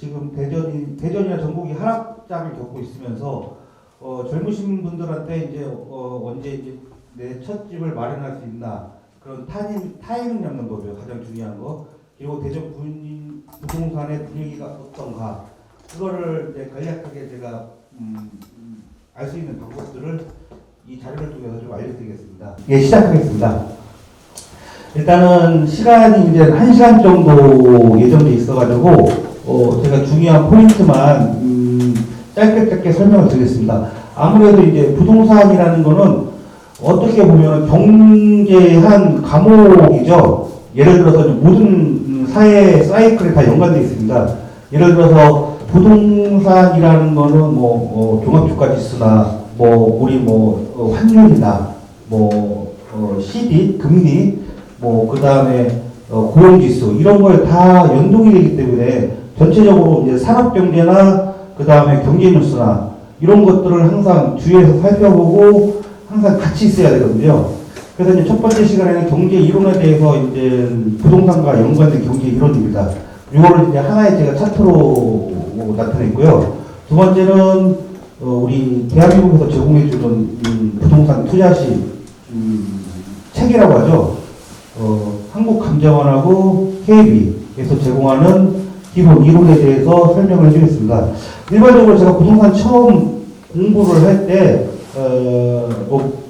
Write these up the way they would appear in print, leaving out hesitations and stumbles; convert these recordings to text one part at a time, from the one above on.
지금 대전이나 전국이 하락장을 겪고 있으면서 젊으신 분들한테 이제 언제 이제 내 첫 집을 마련할 수 있나 그런 타이밍 잡는 거죠. 가장 중요한 거. 그리고 대전 부동산의 분위기가 어떤가 그거를 이제 간략하게 제가 알 수 있는 방법들을 이 자료를 통해서 좀 알려드리겠습니다. 예, 시작하겠습니다. 일단은 시간이 이제 1시간 정도 예정돼 있어가지고 제가 중요한 포인트만 짧게 설명을 드리겠습니다. 아무래도 이제 부동산이라는 거는 어떻게 보면 경제의 한 과목이죠. 예를 들어서 모든 사회 사이클에 다 연관되어 있습니다. 예를 들어서 부동산이라는 거는 종합주가지수나 우리 환율이나 CD 금리 그 다음에 고용지수 이런 거에 다 연동이 되기 때문에 전체적으로 이제 산업경제나 그 다음에 경제뉴스나 이런 것들을 항상 주의해서 살펴보고 항상 같이 있어야 되거든요. 그래서 이제 첫 번째 시간에는 경제 이론에 대해서 이제 부동산과 연관된 경제 이론입니다. 이거를 이제 하나의 제가 차트로 나타냈고요. 두 번째는 우리 대한민국에서 제공해주는 부동산 투자시 책이라고 하죠. 한국감정원하고 KB에서 제공하는 기본 이론에 대해서 설명을 해드리겠습니다. 일반적으로 제가 부동산 처음 공부를 할 때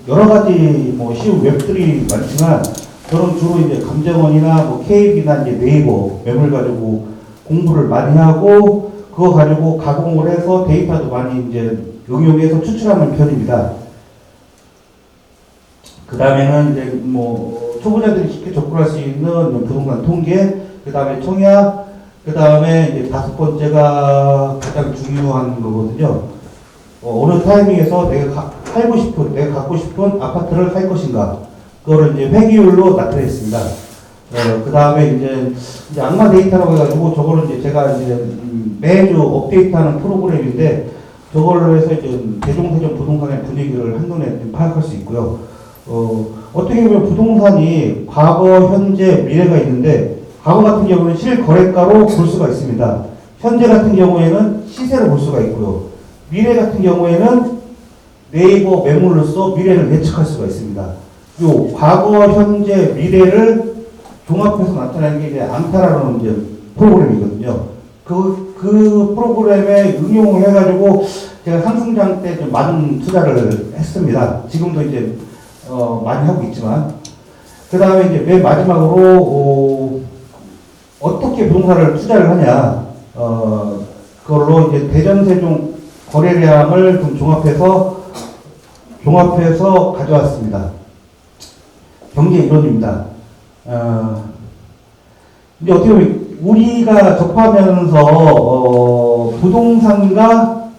여러 가지 쉬운 웹들이 많지만 저는 주로 이제 감정원이나 KB나 이제 네이버 웹을 가지고 공부를 많이 하고 그거 가지고 가공을 해서 데이터도 많이 이제 응용해서 추출하는 편입니다. 그 다음에는 이제 초보자들이 쉽게 접근할 수 있는 부동산 통계, 그 다음에 청약, 그 다음에 이제 다섯 번째가 가장 중요한 거거든요. 어느 타이밍에서 내가 갖고 싶은 아파트를 살 것인가, 그거를 이제 회귀율로 나타냈습니다. 그 다음에 이제 악마 데이터라고 해가지고 저거를 이제 제가 이제 매주 업데이트하는 프로그램인데 저걸로 해서 이제 대종세전 부동산의 분위기를 한눈에 파악할 수 있고요. 어떻게 보면 부동산이 과거, 현재, 미래가 있는데 과거 같은 경우는 실거래가로 볼 수가 있습니다. 현재 같은 경우에는 시세로 볼 수가 있고요. 미래 같은 경우에는 네이버 매물로서 미래를 예측할 수가 있습니다. 요 과거, 현재, 미래를 종합해서 나타내는 게 이제 앙타라는 이제 프로그램이거든요. 그 프로그램에 응용을 해가지고 제가 상승장 때 좀 많은 투자를 했습니다. 지금도 이제 많이 하고 있지만 그 다음에 이제 맨 마지막으로 어떻게 부동산을 투자를 하냐 그걸로 이제 대전세종 거래량을 좀 종합해서 가져왔습니다. 경제 이론입니다. 이제 어떻게 보면 우리가 접하면서 부동산과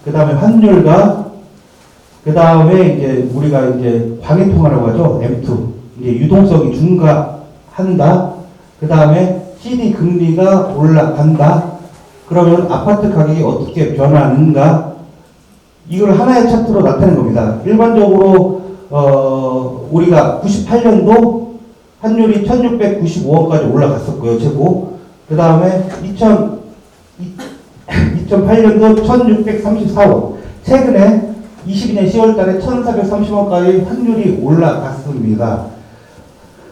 그 다음에 환율과 그 다음에 이제 우리가 이제 광해통화라고 하죠. M2. 이제 유동성이 증가한다. 그 다음에 CD 금리가 올라간다. 그러면 아파트 가격이 어떻게 변하는가? 이걸 하나의 차트로 나타낸 겁니다. 일반적으로 우리가 98년도 환율이 1695원까지 올라갔었고요. 최고. 그 다음에 2008년도 1634원. 최근에 22년 10월 달에 1430원까지 환율이 올라갔습니다.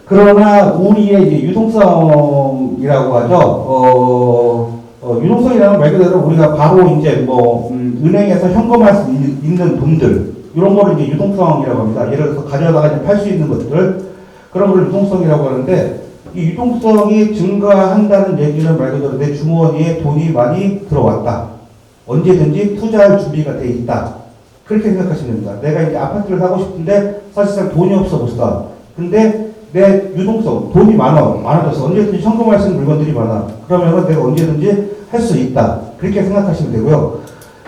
그러나 우리의 이제 유동성이라고 하죠. 유동성이라는 말 그대로 우리가 바로 이제 은행에서 현금할 수 있는 돈들, 이런 거를 이제 유동성이라고 합니다. 예를 들어서 가져다가 팔 수 있는 것들, 그런 걸 유동성이라고 하는데, 이 유동성이 증가한다는 얘기는 말 그대로 내 주머니에 돈이 많이 들어왔다. 언제든지 투자할 준비가 돼 있다. 그렇게 생각하시면 됩니다. 내가 이제 아파트를 사고 싶은데 사실상 돈이 없어 보시다. 근데 내 유동성, 돈이 많아져서 언제든지 현금할 수 있는 물건들이 많아. 그러면 내가 언제든지 할 수 있다. 그렇게 생각하시면 되고요.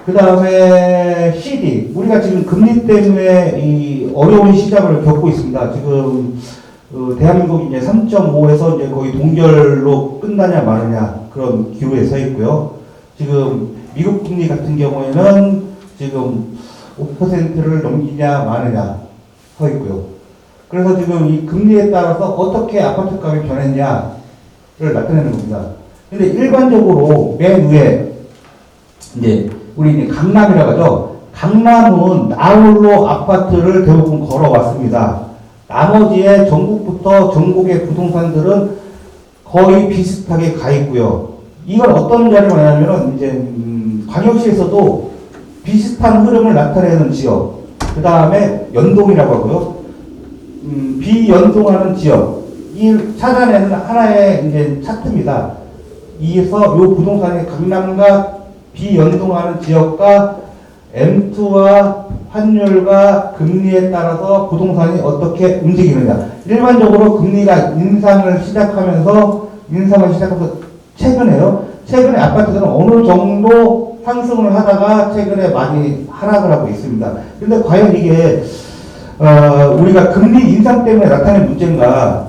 그 다음에 CD. 우리가 지금 금리 때문에 이 어려운 시장을 겪고 있습니다. 지금 대한민국이 이제 3.5에서 이제 거의 동결로 끝나냐 마느냐 그런 기로에 서 있고요. 지금 미국 금리 같은 경우에는 지금 5%를 넘기냐 마느냐 서 있고요. 그래서 지금 이 금리에 따라서 어떻게 아파트 값이 변했냐를 나타내는 겁니다. 근데 일반적으로 맨 위에 이제 우리 이제 강남이라고 하죠. 강남은 나홀로 아파트를 대부분 걸어왔습니다. 나머지의 전국부터 전국의 부동산들은 거의 비슷하게 가 있고요. 이걸 어떤 자료가 나냐면은 이제 광역시에서도 비슷한 흐름을 나타내는 지역, 그 다음에 연동이라고 하고요. 비연동하는 지역, 이 찾아내는 하나의 이제 차트입니다. 이에서 요 부동산의 강남과 비연동하는 지역과 M2와 환율과 금리에 따라서 부동산이 어떻게 움직이느냐. 일반적으로 금리가 인상을 시작하면서 최근에 아파트들은 어느 정도 상승을 하다가 최근에 많이 하락을 하고 있습니다. 근데 과연 이게 우리가 금리 인상 때문에 나타낸 문제인가?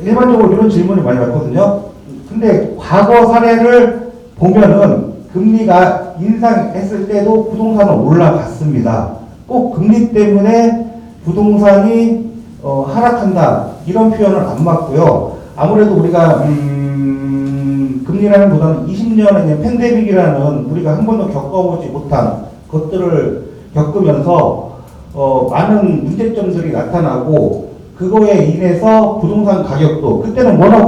일반적으로 이런 질문을 많이 받거든요. 근데 과거 사례를 보면은 금리가 인상했을 때도 부동산은 올라갔습니다. 꼭 금리 때문에 부동산이 하락한다 이런 표현은 안 맞고요. 아무래도 우리가 금리라는 보다는 20년의 팬데믹이라는 우리가 한 번도 겪어보지 못한 것들을 겪으면서 많은 문제점들이 나타나고 그거에 인해서 부동산 가격도 그때는 워낙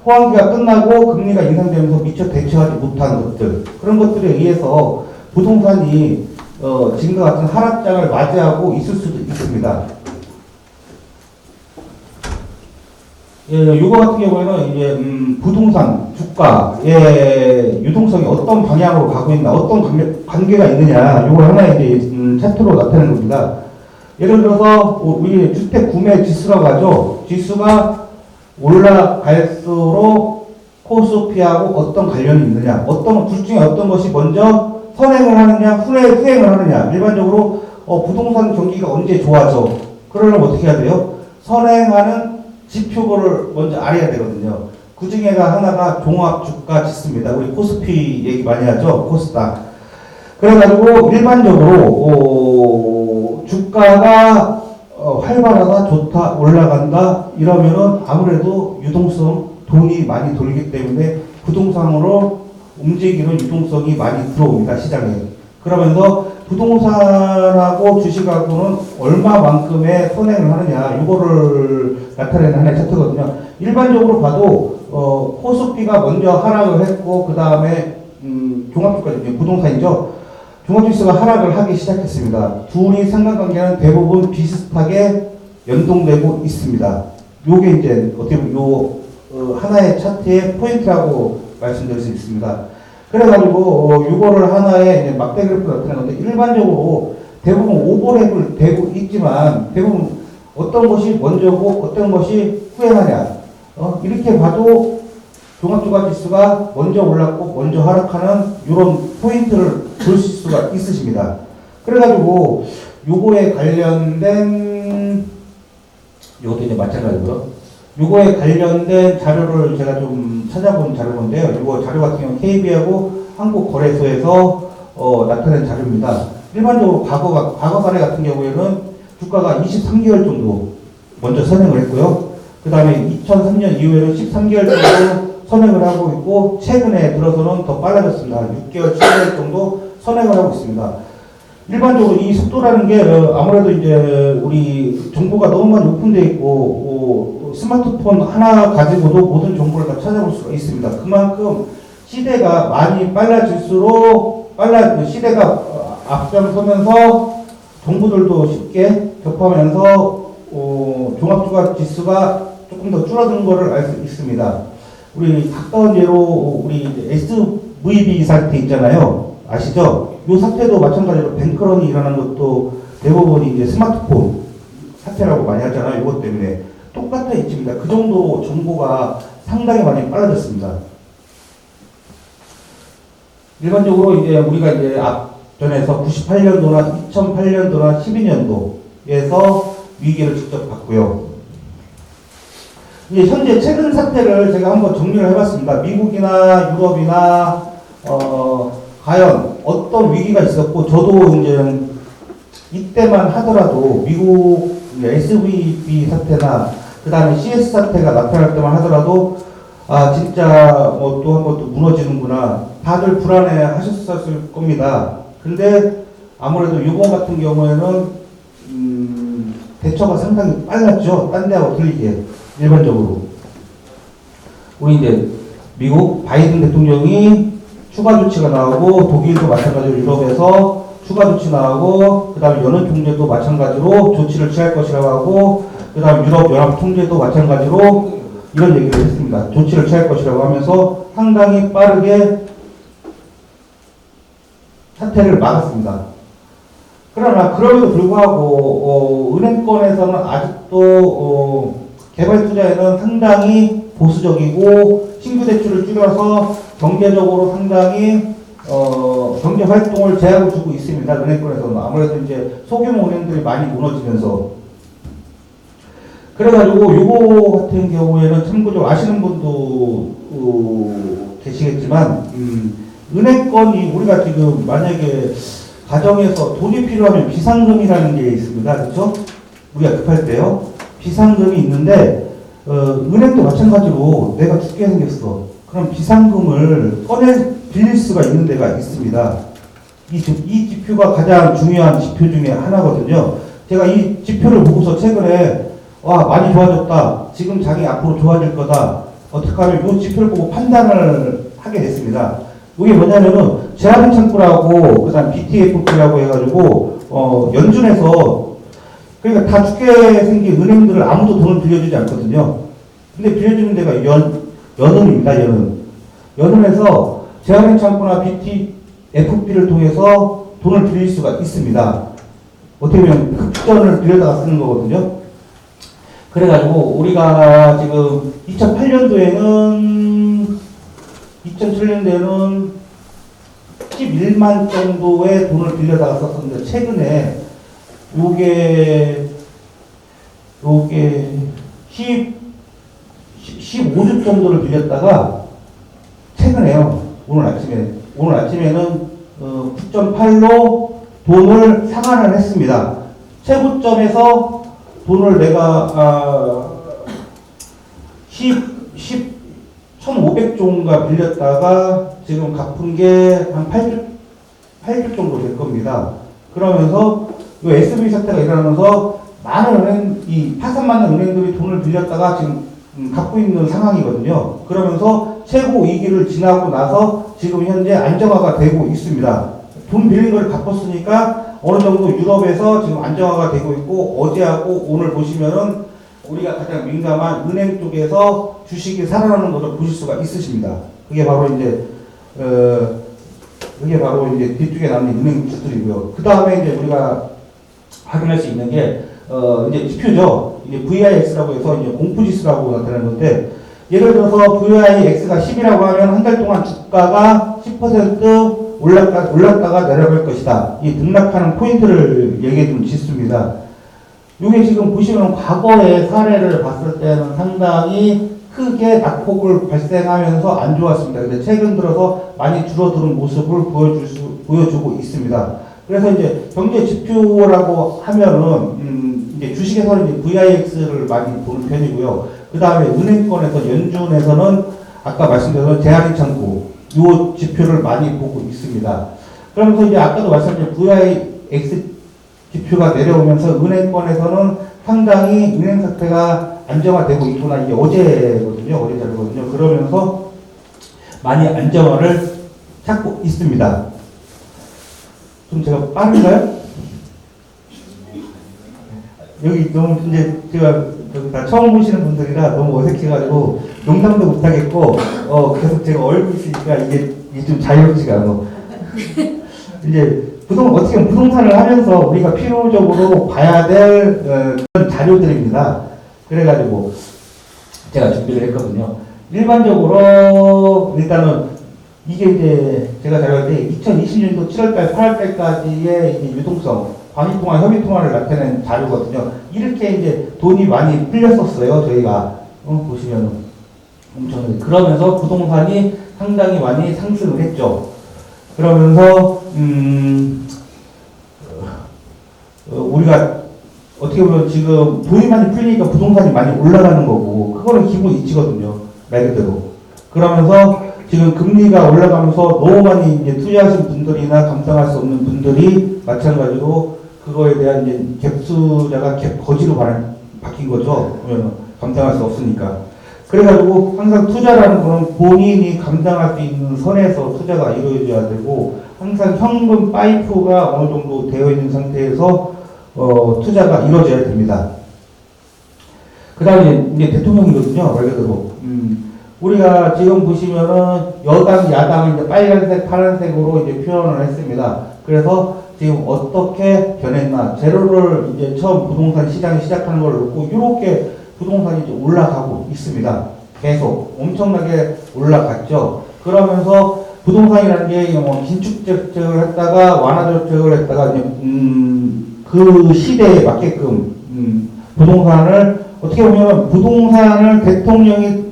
호황기가 끝나고 금리가 인상되면서 미처 대처하지 못한 것들 그런 것들에 의해서 부동산이 지금과 같은 하락장을 맞이하고 있을 수도 있습니다. 예, 요거 같은 경우에는 이제 부동산 주가의 유동성이 어떤 방향으로 가고 있나, 어떤 관계가 있느냐, 요거 하나의 이제 차트로 나타내는 겁니다. 예를 들어서 우리 주택 구매 지수라고 하죠. 지수가 올라갈수록 코스피하고 어떤 관련이 있느냐, 둘 중에 어떤 것이 먼저 선행을 하느냐, 후행을 하느냐. 일반적으로 부동산 경기가 언제 좋아져? 그러려면 어떻게 해야 돼요? 선행하는 지표를 먼저 알아야 되거든요. 그 중에가 하나가 종합주가지수입니다. 우리 코스피 얘기 많이 하죠. 코스닥. 그래가지고 일반적으로 주가가 활발하다, 좋다, 올라간다 이러면은 아무래도 유동성, 돈이 많이 돌기 때문에 부동산으로 움직이는 유동성이 많이 들어옵니다. 시장에. 그러면서 부동산하고 주식하고는 얼마만큼의 선행을 하느냐 이거를 나타내는 하나의 차트거든요. 일반적으로 봐도 코스피가 먼저 하락을 했고 그 다음에 종합주가 부동산이죠. 종합지수가 하락을 하기 시작했습니다. 둘이 상관관계는 대부분 비슷하게 연동되고 있습니다. 요게 이제 어떻게 보면 하나의 차트의 포인트라고 말씀드릴 수 있습니다. 그래가지고 요거를 하나의 이제 막대 그래프로 나타내는 건데 일반적으로 대부분 오버랩을 되고 있지만 대부분 어떤 것이 먼저고 어떤 것이 후행하냐 이렇게 봐도 종합주가 지수가 먼저 올랐고 먼저 하락하는 이런 포인트를 볼 수가 있으십니다. 그래가지고 요거에 관련된 이것도 이제 마찬가지고요. 요거에 관련된 자료를 제가 좀 찾아본 자료인데요. 요거 자료 같은 경우는 KB하고 한국거래소에서 나타낸 자료입니다. 일반적으로 과거 사례 같은 경우에는 주가가 23개월 정도 먼저 선행을 했고요. 그 다음에 2003년 이후에는 13개월 정도 선행을 하고 있고 최근에 들어서는 더 빨라졌습니다. 6개월, 7개월 정도 선행을 하고 있습니다. 일반적으로 이 속도라는 게 아무래도 이제 우리 정보가 너무 많이 오픈되어 있고 스마트폰 하나 가지고도 모든 정보를 다 찾아볼 수가 있습니다. 그만큼 시대가 많이 빨라질수록 시대가 앞장서면서 정보들도 쉽게 접하면서 종합주가 지수가 조금 더 줄어든 것을 알 수 있습니다. 우리 가까운 예로 우리 SVB 사태 있잖아요. 아시죠? 이 사태도 마찬가지로 뱅크런이 일어난 것도 대부분 이제 스마트폰 사태라고 많이 하잖아요. 이것 때문에 똑같은 이치입니다. 그 정도 정보가 상당히 많이 빨라졌습니다. 일반적으로 이제 우리가 이제 앞전에서 98년도나 2008년도나 12년도에서 위기를 직접 봤고요. 이제 현재 최근 사태를 제가 한번 정리를 해봤습니다. 미국이나 유럽이나 과연 어떤 위기가 있었고 저도 이제 이때만 하더라도 미국 SVB 사태나 그 다음에 CS 사태가 나타날 때만 하더라도 아, 진짜 뭐 또 한 번 또 무너지는구나. 다들 불안해 하셨을 겁니다. 근데 아무래도 이번 같은 경우에는, 대처가 상당히 빨랐죠. 딴 데하고 틀리게. 일반적으로. 우리 이제 미국 바이든 대통령이 추가 조치가 나오고, 독일도 마찬가지로 유럽에서 추가 조치 나오고, 그 다음에 연은 총재도 마찬가지로 조치를 취할 것이라고 하고, 그 다음 유럽 연합 총재도 마찬가지로 이런 얘기를 했습니다. 조치를 취할 것이라고 하면서 상당히 빠르게 사태를 막았습니다. 그러나 그럼에도 불구하고 은행권에서는 아직도 개발 투자에는 상당히 보수적이고 신규 대출을 줄여서 경제적으로 상당히 경제 활동을 제약을 주고 있습니다. 은행권에서는 아무래도 이제 소규모 은행들이 많이 무너지면서 그래가지고 요거 같은 경우에는 참고적으로 아시는 분도 계시겠지만 은행권이 우리가 지금 만약에 가정에서 돈이 필요하면 비상금이라는 게 있습니다. 그렇죠? 우리가 급할 때요. 비상금이 있는데 은행도 마찬가지로 내가 죽게 생겼어. 그럼 비상금을 빌릴 수가 있는 데가 있습니다. 이 지표가 가장 중요한 지표 중에 하나거든요. 제가 이 지표를 보고서 최근에 와, 많이 좋아졌다. 지금 장이 앞으로 좋아질 거다. 어떻게 하면 이 지표를 보고 판단을 하게 됐습니다. 이게 뭐냐면은 재활용 창구라고 그다음 BTFP라고 해가지고 연준에서 그러니까 다 죽게 생긴 은행들을 아무도 돈을 빌려주지 않거든요. 근데 빌려주는 데가 연은입니다. 연은에서 재활용 창구나 BTFP를 통해서 돈을 빌릴 수가 있습니다. 어떻게 보면 흑전을 빌려다가 쓰는 거거든요. 그래가지고 우리가 지금 2007년도에는 11만 정도의 돈을 빌려다가 썼었는데 최근에 요게 15주 정도를 빌렸다가 최근에요. 오늘 아침에는 9.8로 돈을 상환을 했습니다. 최고점에서 돈을 내가 1,500조인가 빌렸다가 지금 갚은 게 한 8주 정도 될 겁니다. 그러면서 이 SB 사태가 일어나면서 많은 파산 많은 은행들이 돈을 빌렸다가 지금 갚고 있는 상황이거든요. 그러면서 최고 위기를 지나고 나서 지금 현재 안정화가 되고 있습니다. 돈 빌린 걸 갚았으니까 어느 정도 유럽에서 지금 안정화가 되고 있고 어제하고 오늘 보시면은 우리가 가장 민감한 은행 쪽에서 주식이 살아나는 것을 보실 수가 있으십니다. 그게 바로 이제 뒤쪽에 남는 은행주들이고요. 그 다음에 이제 우리가 확인할 수 있는 게 이제 지표죠. 이제 VIX라고 해서 이제 공포지수라고 나타내는 건데 예를 들어서 VIX가 10이라고 하면 한 달 동안 주가가 10% 올랐다가 내려갈 것이다. 이 등락하는 포인트를 얘기해 준 지수입니다. 이게 지금 보시면 과거의 사례를 봤을 때는 상당히 크게 낙폭을 발생하면서 안 좋았습니다. 근데 최근 들어서 많이 줄어드는 모습을 보여주고 있습니다. 그래서 이제 경제 지표라고 하면은 이제 주식에서는 이제 VIX를 많이 보는 편이고요. 그 다음에 은행권에서 연준에서는 아까 말씀드린 재활용 창구 이 지표를 많이 보고 있습니다. 그러면서 이제 아까도 말씀드린 VIX 지표가 내려오면서 은행권에서는 상당히 은행 사태가 안정화되고 있구나. 이게 어제거든요. 어제 자료거든요. 그러면서 많이 안정화를 찾고 있습니다. 좀 제가 빠른가요? 여기 너무 이제 제가 다 처음 보시는 분들이라 너무 어색해가지고 농담도 못하겠고 계속 제가 얼굴 있으니까 이게 좀 자유롭지가 않아. 이제 어떻게 보면 부동산을 하면서 우리가 필요적으로 봐야 될 그런 자료들입니다. 그래가지고 제가 준비를 했거든요. 일반적으로 일단은 이게 이제 제가 자료할 때 2020년도 7월달, 8월달까지의 이제 유동성, 광의통화, 협의통화를 나타낸 자료거든요. 이렇게 이제 돈이 많이 풀렸었어요. 저희가 보시면은 엄청 그러면서 부동산이 상당히 많이 상승을 했죠. 그러면서 우리가 어떻게 보면 지금 돈이 많이 풀리니까 부동산이 많이 올라가는 거고 그거는 기본 이치거든요. 말 그대로. 그러면서 지금 금리가 올라가면서 너무 많이 이제 투자하신 분들이나 감당할 수 없는 분들이 마찬가지로 그거에 대한 이제 갭투자가 갭거지로 바뀐 거죠. 그러면 감당할 수 없으니까. 그래가지고 항상 투자라는 거는 본인이 감당할 수 있는 선에서 투자가 이루어져야 되고 항상 현금 파이프가 어느 정도 되어 있는 상태에서 투자가 이루어져야 됩니다. 그 다음에 이제 대통령이거든요. 말 그대로. 우리가 지금 보시면은 여당, 야당을 이제 빨간색, 파란색으로 이제 표현을 했습니다. 그래서 지금 어떻게 변했나. 제로를 이제 처음 부동산 시장이 시작하는 걸 놓고 이렇게 부동산이 이제 올라가고 있습니다. 계속 엄청나게 올라갔죠. 그러면서 부동산이라는 게 뭐 긴축 정책을 했다가 완화 정책을 했다가 이제 그 시대에 맞게끔 부동산을 어떻게 보면 부동산을 대통령이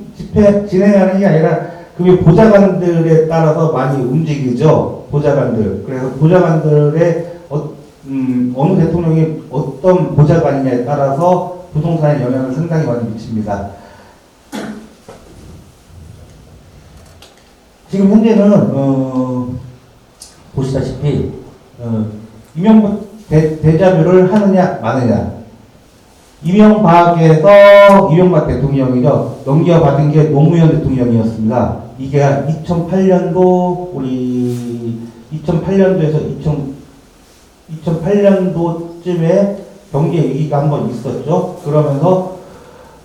진행하는 게 아니라 그게 보좌관들에 따라서 많이 움직이죠. 보좌관들. 그래서 보좌관들의 어느 대통령이 어떤 보좌관이냐에 따라서 부동산에 영향을 상당히 많이 미칩니다. 지금 현재는 보시다시피 이명박 대자뷰를 하느냐 마느냐. 이명박에서 이명박 대통령이죠. 넘겨받은 게 노무현 대통령이었습니다. 이게 2008년도 우리 2008년도에서 2008년도쯤에 경제 위기가 한번 있었죠. 그러면서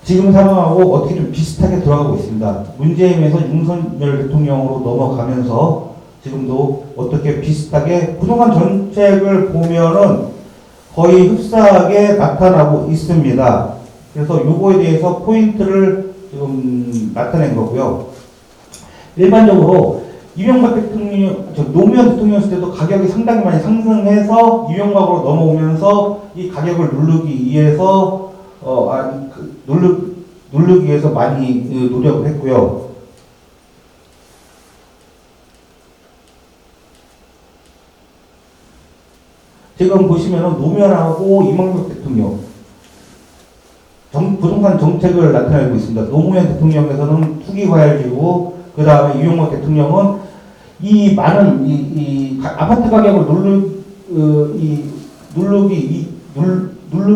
지금 상황하고 어떻게 좀 비슷하게 돌아가고 있습니다. 문재인에서 윤석열 대통령으로 넘어가면서 지금도 어떻게 비슷하게 부동산 정책을 보면은 거의 흡사하게 나타나고 있습니다. 그래서 요거에 대해서 포인트를 지금 나타낸 거고요. 일반적으로 이명박 대통령, 노무현 대통령 있을 때도 가격이 상당히 많이 상승해서 이명박으로 넘어오면서 이 가격을 누르기 위해서 누르기 위해서 많이 노력을 했고요. 지금 보시면은 노무현하고 이명박 대통령 부동산 정책을 나타내고 있습니다. 노무현 대통령에서는 투기과열지고 그 다음에 이명박 대통령은 이 많은 아파트 가격을 누르기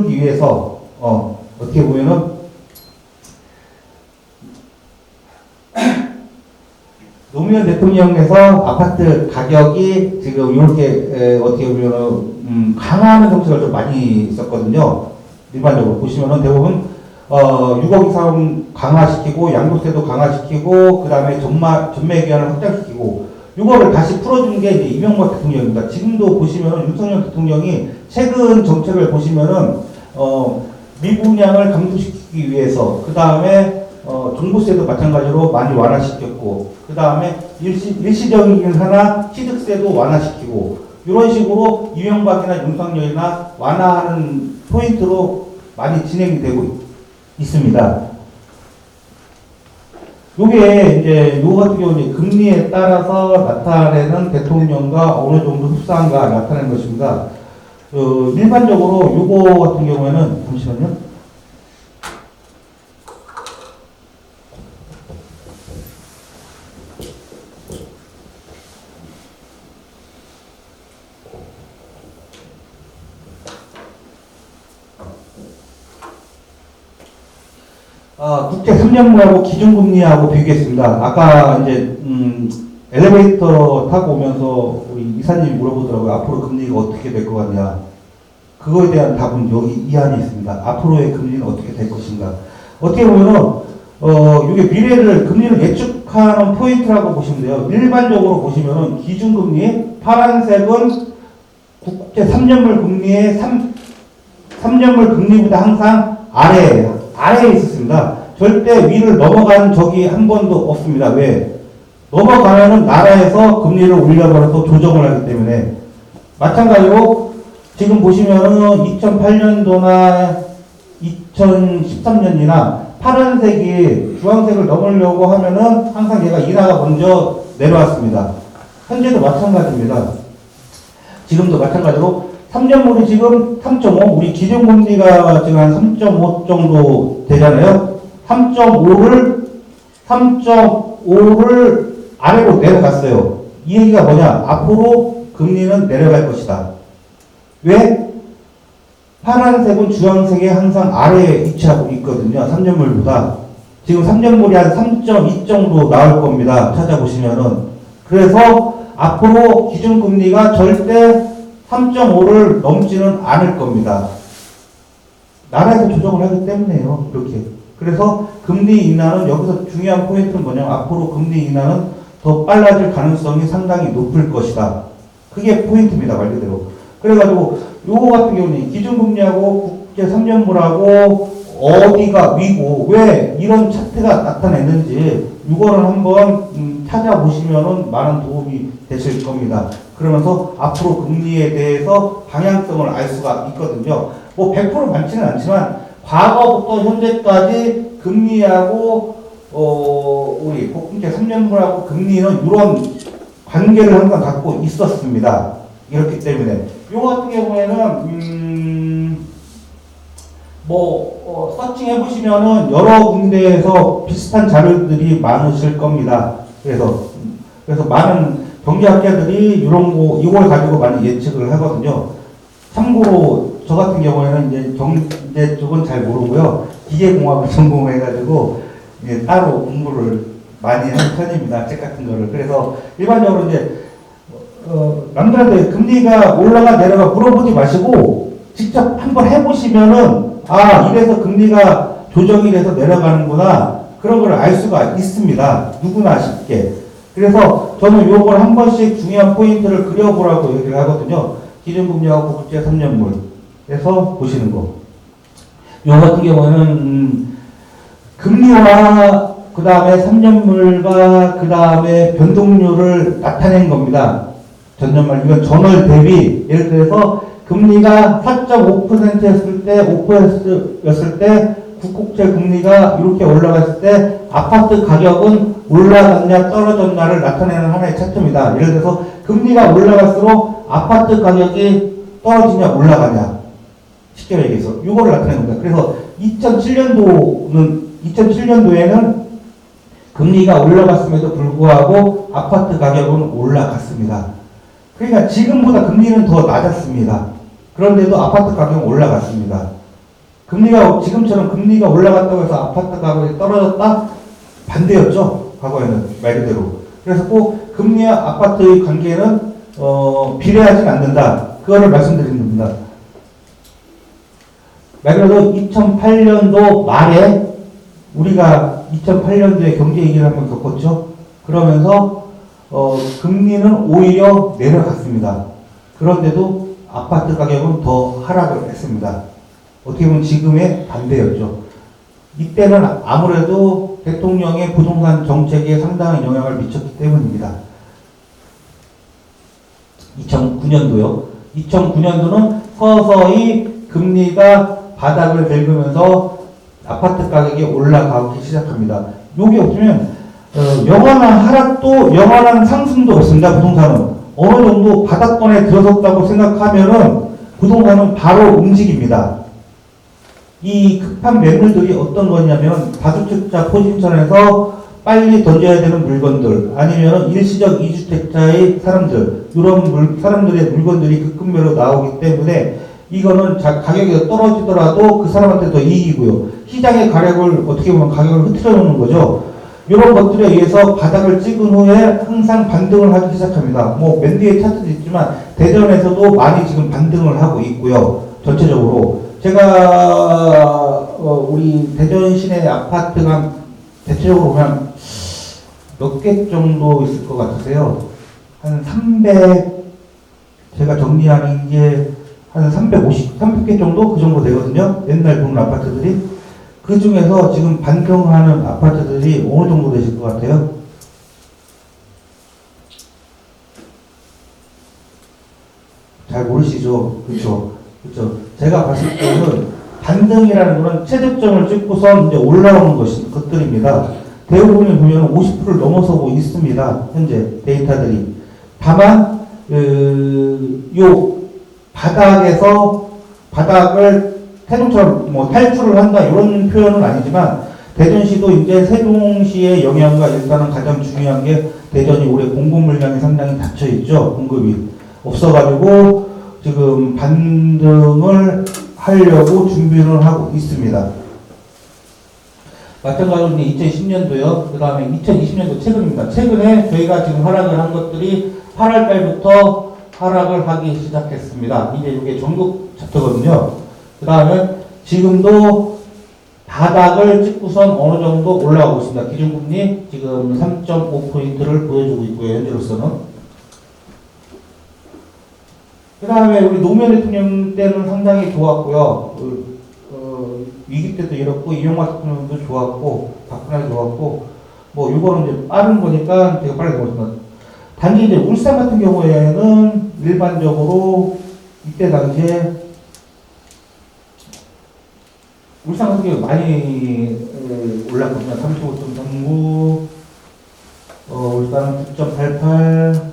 위해서 어떻게 보면은 노무현 대통령에서 아파트 가격이 지금 이렇게 어떻게 보면은 강화하는 정책을 좀 많이 썼거든요. 일반적으로 보시면은 대부분 6억 이상 강화시키고 양도세도 강화시키고 그 다음에 전매 기한을 확장시키고 이거를 다시 풀어준 게 이제 이명박 대통령입니다. 지금도 보시면은 윤석열 대통령이 최근 정책을 보시면은 미분양을 감소시키기 위해서 그 다음에 종부세도 마찬가지로 많이 완화시켰고 그 다음에 일시적이긴 하나 취득세도 완화시키고 이런 식으로 이명박이나 윤석열이나 완화하는 포인트로 많이 진행이 되고 있습니다. 요게 이제 요 같은 경우 이제 금리에 따라서 나타내는 대통령과 어느 정도 흡사한가 나타내는 것입니다. 일반적으로 요거 같은 경우에는 잠시만요. 국채 3년물하고 기준금리하고 비교했습니다. 아까 이제 엘리베이터 타고 오면서 우리 이사님이 물어보더라고요. 앞으로 금리가 어떻게 될 것 같냐. 그거에 대한 답은 여기 이 안에 있습니다. 앞으로의 금리는 어떻게 될 것인가. 어떻게 보면은 이게 미래를 금리를 예측하는 포인트라고 보시면 돼요. 일반적으로 보시면은 기준금리 파란색은 국채 3년물 금리의 3년물 금리보다 항상 아래에 있었습니다. 절대 위를 넘어간 적이 한 번도 없습니다. 왜? 넘어가면은 나라에서 금리를 올려버려서 조정을 하기 때문에. 마찬가지로 지금 보시면은 2008년도나 2013년이나 파란색이 주황색을 넘으려고 하면은 항상 얘가 인하가 먼저 내려왔습니다. 현재도 마찬가지입니다. 지금도 마찬가지로 3년물이 지금 3.5, 우리 기준금리가 지금 한 3.5 정도 되잖아요. 3.5를 3.5 3.5를 아래로 내려갔어요. 이 얘기가 뭐냐? 앞으로 금리는 내려갈 것이다. 왜? 파란색은 주황색에 항상 아래에 위치하고 있거든요. 3년물보다. 지금 3년물이 한 3.2 정도 나올 겁니다. 찾아보시면은. 그래서 앞으로 기준금리가 절대 3.5를 넘지는 않을 겁니다. 나라에서 조정을 하기 때문에요. 이렇게. 그래서 금리 인하는 여기서 중요한 포인트는 뭐냐면 앞으로 금리 인하는 더 빨라질 가능성이 상당히 높을 것이다. 그게 포인트입니다. 말 그대로. 그래가지고 요거 같은 경우는 기준금리하고 국제 3년물하고 어디가 위고 왜 이런 차트가 나타냈는지 이거를 한번 찾아보시면은 많은 도움이 되실 겁니다. 그러면서 앞으로 금리에 대해서 방향성을 알 수가 있거든요. 뭐 100% 많지는 않지만 과거부터 현재까지 금리하고 우리 국제 3년물하고 금리는 이런 관계를 항상 갖고 있었습니다. 이렇기 때문에 요 같은 경우에는 서칭해 보시면은 여러 군데에서 비슷한 자료들이 많으실 겁니다. 그래서 많은 경제학자들이 이걸 가지고 많이 예측을 하거든요. 참고로 저 같은 경우에는 이제 경제 쪽은 잘 모르고요. 기계공학을 전공해가지고 이제 따로 공부를 많이 하는 편입니다. 책 같은 거를. 그래서 일반적으로 이제 남들한테 금리가 올라가 내려가 물어보지 마시고 직접 한번 해보시면은 이래서 금리가 조정이 돼서 내려가는구나 그런 걸 알 수가 있습니다. 누구나 쉽게. 그래서 저는 요걸 한 번씩 중요한 포인트를 그려보라고 얘기를 하거든요. 기준금리하고 국제 3년물에서 보시는 거. 요 같은 경우에는 금리와 그 다음에 3년물과 그 다음에 변동률을 나타낸 겁니다. 전년말 이건 전월 대비 예를 들어서 금리가 4.5%였을 때 5%였을 때 국국채 금리가 이렇게 올라갔을 때 아파트 가격은 올라갔냐 떨어졌냐를 나타내는 하나의 차트입니다. 예를 들어서 금리가 올라갈수록 아파트 가격이 떨어지냐 올라가냐 쉽게 얘기해서 이거를 나타내는 겁니다. 그래서 2007년도에는 금리가 올라갔음에도 불구하고 아파트 가격은 올라갔습니다. 그러니까 지금보다 금리는 더 낮았습니다. 그런데도 아파트 가격은 올라갔습니다. 지금처럼 금리가 올라갔다고 해서 아파트 가격이 떨어졌다? 반대였죠. 과거에는 말 그대로. 그래서 꼭 금리와 아파트의 관계는 비례하진 않는다. 그거를 말씀드리는 겁니다. 말 그대로 2008년도 말에 우리가 2008년도에 경제 위기를 한번 겪었죠. 그러면서 금리는 오히려 내려갔습니다. 그런데도 아파트 가격은 더 하락을 했습니다. 어떻게 보면 지금의 반대였죠. 이때는 아무래도 대통령의 부동산 정책에 상당한 영향을 미쳤기 때문입니다. 2009년도요. 2009년도는 서서히 금리가 바닥을 긁으면서 아파트 가격이 올라가기 시작합니다. 요게 없으면 영원한 하락도 영원한 상승도 없습니다. 부동산은 어느 정도 바닥권에 들어섰다고 생각하면은 부동산은 바로 움직입니다. 이 급한 매물들이 어떤 거냐면 다주택자 포진선에서 빨리 던져야 되는 물건들 아니면 일시적 이주택자의 사람들 이런 사람들의 물건들이 급급매로 나오기 때문에 이거는 가격이 떨어지더라도 그 사람한테 더 이익이고요. 시장의 가격을 어떻게 보면 가격을 흐트려 놓는 거죠. 이런 것들에 의해서 바닥을 찍은 후에 항상 반등을 하기 시작합니다. 맨 뒤에 차트도 있지만 대전에서도 많이 지금 반등을 하고 있고요. 전체적으로 제가 우리 대전 시내 아파트가 대체적으로 그냥 몇 개 정도 있을 것 같으세요? 한 300 제가 정리하는 게 한 300개 정도? 그 정도 되거든요. 옛날 본 아파트들이. 그 중에서 지금 반등하는 아파트들이 어느 정도 되실 것 같아요? 잘 모르시죠? 그렇죠? 제가 봤을 때는 반등이라는 것은 최저점을 찍고서 이제 올라오는 것들입니다. 대부분이 보면 50%를 넘어서고 있습니다. 현재 데이터들이. 다만 요 바닥에서 바닥을 태동처럼 탈출을 한다 이런 표현은 아니지만 대전시도 이제 세종시의 영향과 일단은 가장 중요한 게 대전이 올해 공급 물량이 상당히 닫혀 있죠. 공급이 없어가지고 지금 반등을 하려고 준비를 하고 있습니다. 마찬가지로 이제 2010년도요. 그 다음에 2020년도 최근입니다. 최근에 저희가 지금 하락을 한 것들이 8월 달부터 하락을 하기 시작했습니다. 이제 이게 전국 차트거든요. 그 다음에 지금도 바닥을 찍고선 어느 정도 올라가고 있습니다. 기준금리 지금 3.5%를 보여주고 있고요. 현재로서는. 그 다음에 우리 노무현 대통령 때는 상당히 좋았고요. 위기 때도 이렇고 이명박 대통령도 좋았고 박근혜도 좋았고 뭐 이거는 이제 빠른 거니까 제가 빨리 넘어갔습니다. 단지 이제 울산 같은 경우에는 일반적으로 이때 당시에 울산 같은 경우 많이 올랐거든요. 35.39, 울산은 9.88,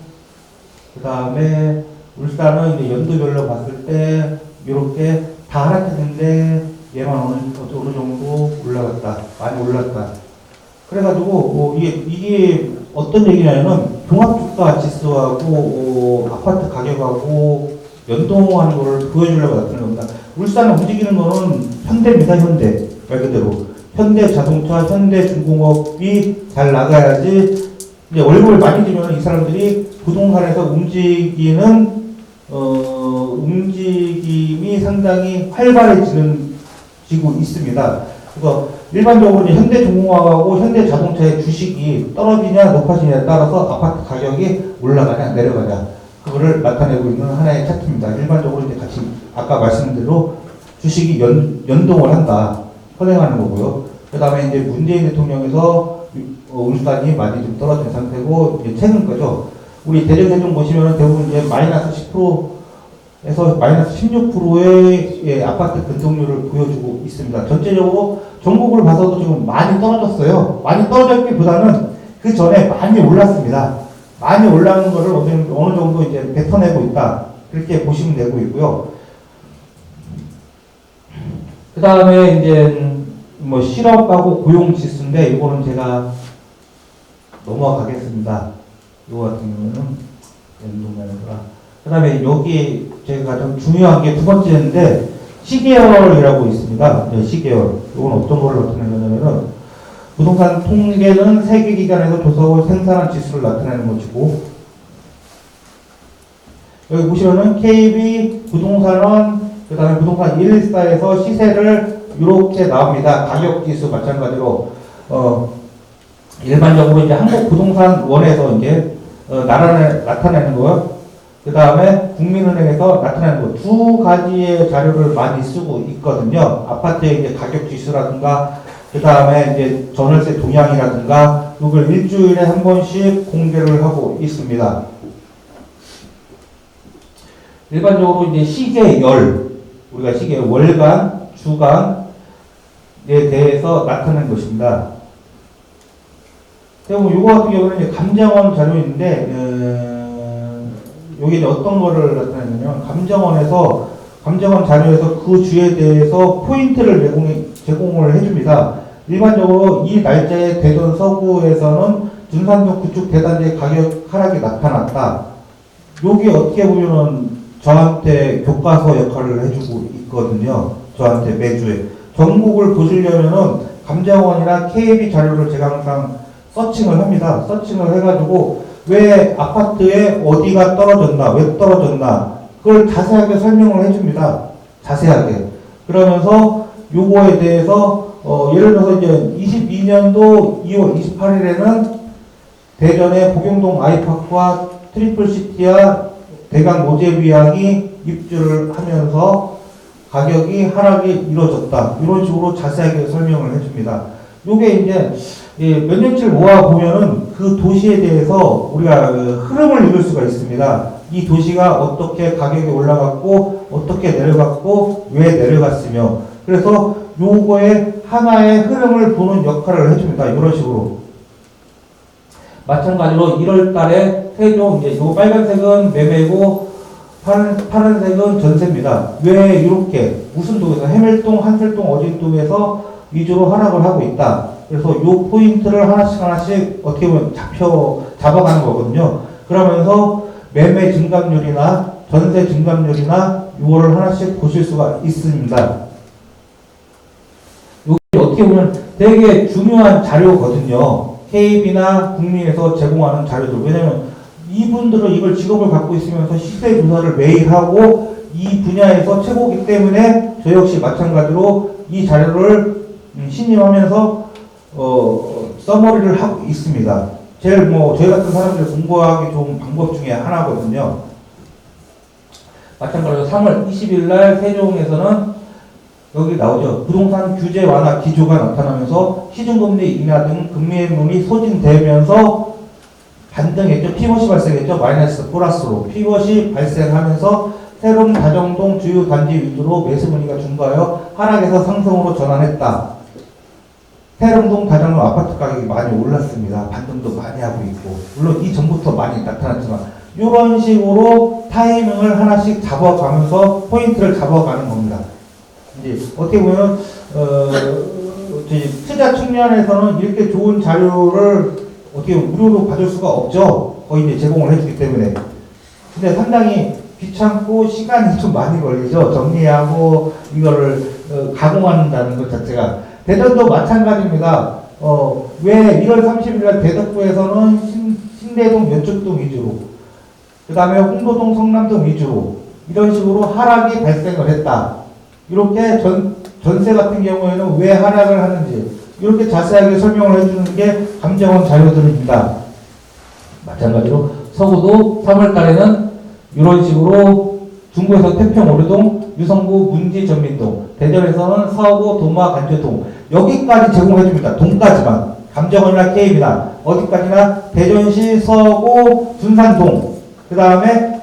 그 다음에 울산은 이제 연도별로 봤을 때 이렇게 다 하락했는데 얘만 어느 정도 올라갔다. 많이 올랐다. 그래가지고 이게 어떤 얘기냐면은 종합주가 지수하고 아파트 가격하고 연동하는 거를 보여주려고 나타낸 겁니다. 울산을 움직이는 거는 현대입니다. 현대 말 그대로 현대자동차, 현대중공업이 잘 나가야지. 이제 월급을 많이 주면 이 사람들이 부동산에서 움직이는 움직임이 상당히 지고 있습니다. 그래서 일반적으로 이제 현대중공업하고 현대자동차의 주식이 떨어지냐 높아지냐에 따라서 아파트 가격이 올라가냐 내려가냐 그거를 나타내고 있는 하나의 차트입니다. 일반적으로 이제 같이 아까 말씀드린 대로 주식이 연동을 한다, 선행하는 거고요. 그 다음에 이제 문재인 대통령에서 울산이 많이 좀 떨어진 상태고 이제 최근 거죠. 우리 대전 세종 보시면은 대부분 이제 마이너스 10%에서 마이너스 16%의 아파트 변동률을 보여주고 있습니다. 전체적으로 전국을 봐서도 지금 많이 떨어졌어요. 많이 떨어졌기보다는 그 전에 많이 올랐습니다. 많이 올라간 거를 어느 정도 이제 뱉어내고 있다. 그렇게 보시면 되고 있고요. 그 다음에 이제 뭐 실업하고 고용 지수인데 이거는 제가 넘어가겠습니다. 이거 같은 경우는 연동면허라. 그 다음에 여기 제가 좀 중요한 게 두 번째인데 시계열이라고 있습니다. 네, 시계열. 이건 어떤 걸 나타내냐면은 부동산 통계는 세계기관에서 조사하고 생산한 지수를 나타내는 것이고 여기 보시면은 KB 부동산원 그 다음에 부동산 114에서 시세를 이렇게 나옵니다. 가격 지수 마찬가지로 일반적으로 이제 한국부동산원에서 이제 나타내는 거, 그 다음에 국민은행에서 나타내는 거 두 가지의 자료를 많이 쓰고 있거든요. 아파트의 이제 가격 지수라든가, 그 다음에 이제 전월세 동향이라든가, 이걸 일주일에 한 번씩 공개를 하고 있습니다. 일반적으로 이제 시계열, 우리가 시계열 월간, 주간에 대해서 나타낸 것입니다. 그리고 이거 같은 경우는 이제 감정원 자료인데, 여기 이제 어떤 거를 나타내냐면, 감정원 자료에서 그 주에 대해서 포인트를 제공을 해줍니다. 일반적으로 이 날짜에 대전 서구에서는 준산동 구축 대단지의 가격 하락이 나타났다. 여기 어떻게 보면은 저한테 교과서 역할을 해주고 있거든요. 저한테 매주에. 전국을 보시려면은 감정원이나 KB 자료를 제가 항상 서칭을 합니다. 서칭을 해가지고 왜 아파트에 어디가 떨어졌나, 왜 떨어졌나, 그걸 자세하게 설명을 해줍니다. 자세하게. 그러면서 요거에 대해서, 예를 들어서 이제 22년도 2월 28일에는 대전의 복용동 아이파크와 트리플시티와 대강 노제위항이 입주를 하면서 가격이 하락이 이루어졌다. 이런 식으로 자세하게 설명을 해줍니다. 요게 이제 몇 년치를 모아보면은 그 도시에 대해서 우리가 흐름을 읽을 수가 있습니다. 이 도시가 어떻게 가격이 올라갔고, 어떻게 내려갔고, 왜 내려갔으며. 그래서 요거의 하나의 흐름을 보는 역할을 해줍니다. 이런 식으로. 마찬가지로 1월 달에 세종, 이제 요 빨간색은 매매고, 파란색은 전세입니다. 왜 이렇게, 무슨 동에서, 해밀동, 한슬동, 어진동에서 위주로 하락을 하고 있다. 그래서 요 포인트를 하나씩 어떻게 보면 잡아가는 거거든요. 그러면서 매매 증감률이나 전세 증감률이나 이거를 하나씩 보실 수가 있습니다. 이게 어떻게 보면 되게 중요한 자료거든요. KB나 국민에서 제공하는 자료들. 왜냐면 이분들은 이걸 직업을 갖고 있으면서 시세 조사를 매일 하고 이 분야에서 최고기 때문에 저 역시 마찬가지로 이 자료를 신임하면서 서머리를 하고 있습니다. 제일 저희 같은 사람들 공부하기 좋은 방법 중에 하나거든요. 마찬가지로 3월 20일 날 세종에서는 여기 나오죠. 부동산 규제 완화 기조가 나타나면서 시중금리 인하 등 금리물이 소진되면서 반등했죠. 피벗이 발생했죠. 마이너스 플러스로 피벗이 발생하면서 새로운 다정동 주요 단지 위주로 매수 문의가 증가하여 하락에서 상승으로 전환했다. 태릉동 다정동 아파트 가격이 많이 올랐습니다. 반등도 많이 하고 있고 물론 이전부터 많이 나타났지만 이런 식으로 타이밍을 하나씩 잡아가면서 포인트를 잡아가는 겁니다. 이제 어떻게 보면 투자 측면에서는 이렇게 좋은 자료를 어떻게 무료로 받을 수가 없죠. 거의 이제 제공을 해주기 때문에. 근데 상당히 귀찮고 시간이 좀 많이 걸리죠. 정리하고 이거를 가공한다는 것 자체가. 대전도 마찬가지입니다. 왜 1월 30일 날 대덕구에서는 신대동, 연축동 위주로, 그 다음에 홍도동, 성남동 위주로 이런 식으로 하락이 발생을 했다. 이렇게 전세 같은 경우에는 왜 하락을 하는지 이렇게 자세하게 설명을 해주는 게 감정원 자료들입니다. 마찬가지로 서구도 3월 달에는 이런 식으로 중구에서 태평 오류동, 유성구 문지 전민동, 대전에서는 서구 도마 간주동 여기까지 제공해 줍니다. 동까지만. 감정원이나 KB나 어디까지나 대전시 서구 둔산동 그 다음에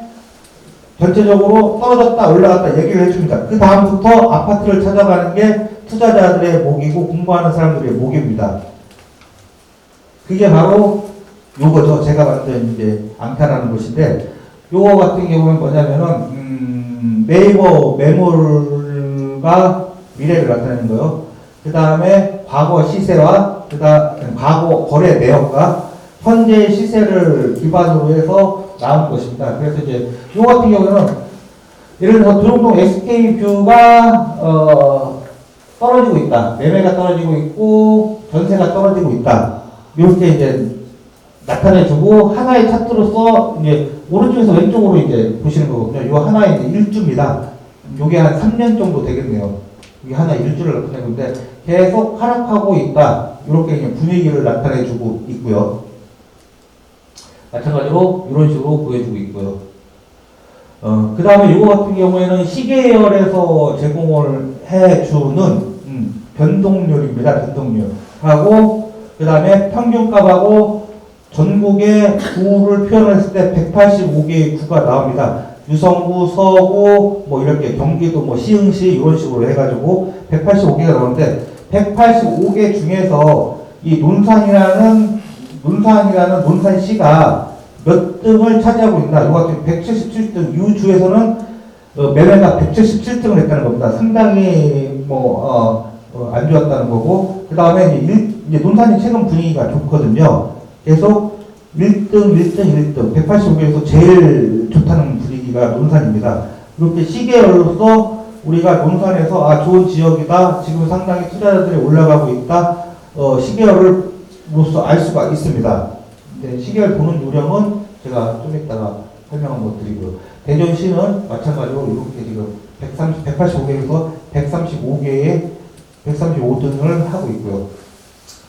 전체적으로 떨어졌다 올라갔다 얘기를 해줍니다. 그 다음부터 아파트를 찾아가는 게 투자자들의 목이고 공부하는 사람들의 목입니다. 그게 바로 요거죠. 제가 만든 이제 앙탈하는 것인데 요거 같은 경우는 뭐냐면은 네이버 매물과 미래를 나타내는 거요. 그 다음에 과거 시세와 과거 거래 내역과 현재 시세를 기반으로 해서 나온 것입니다. 그래서 이제 요 같은 경우는 예를 들어서 도롱동 SK뷰가 떨어지고 있다. 매매가 떨어지고 있고 전세가 떨어지고 있다. 이렇게 이제 나타내주고 하나의 차트로서 이제 오른쪽에서 왼쪽으로 이제 보시는 거거든요. 이거 하나의 이제 일주입니다. 요게 한 3년 정도 되겠네요. 이게 하나의 일주를 나타내고 있는데 계속 하락하고 있다. 이렇게 이제 분위기를 나타내주고 있고요. 마찬가지로 이런 식으로 보여주고 있고요. 그 다음에 이거 같은 경우에는 시계열에서 제공을 해주는 변동률입니다. 변동률 하고 그 다음에 평균값하고 전국의 구를 표현했을 때 185개의 구가 나옵니다. 유성구, 서구, 이렇게 경기도, 시흥시 이런 식으로 해가지고 185개가 나오는데 185개 중에서 이 논산이라는 논산시가 몇 등을 차지하고 있나? 이거 같은 177등, 이 주에서는 매매가 177등을 했다는 겁니다. 상당히 안 좋았다는 거고, 그 다음에 이제 논산이 최근 분위기가 좋거든요. 계속 1등, 185개에서 제일 좋다는 분위기가 논산입니다. 이렇게 시계열로서 우리가 논산에서 좋은 지역이다. 지금 상당히 투자자들이 올라가고 있다. 시계열로서 알 수가 있습니다. 네, 시계열 보는 요령은 제가 좀 이따가 설명 한번 드리고요. 대전시는 마찬가지로 이렇게 지금 185개에서 135등을 하고 있고요.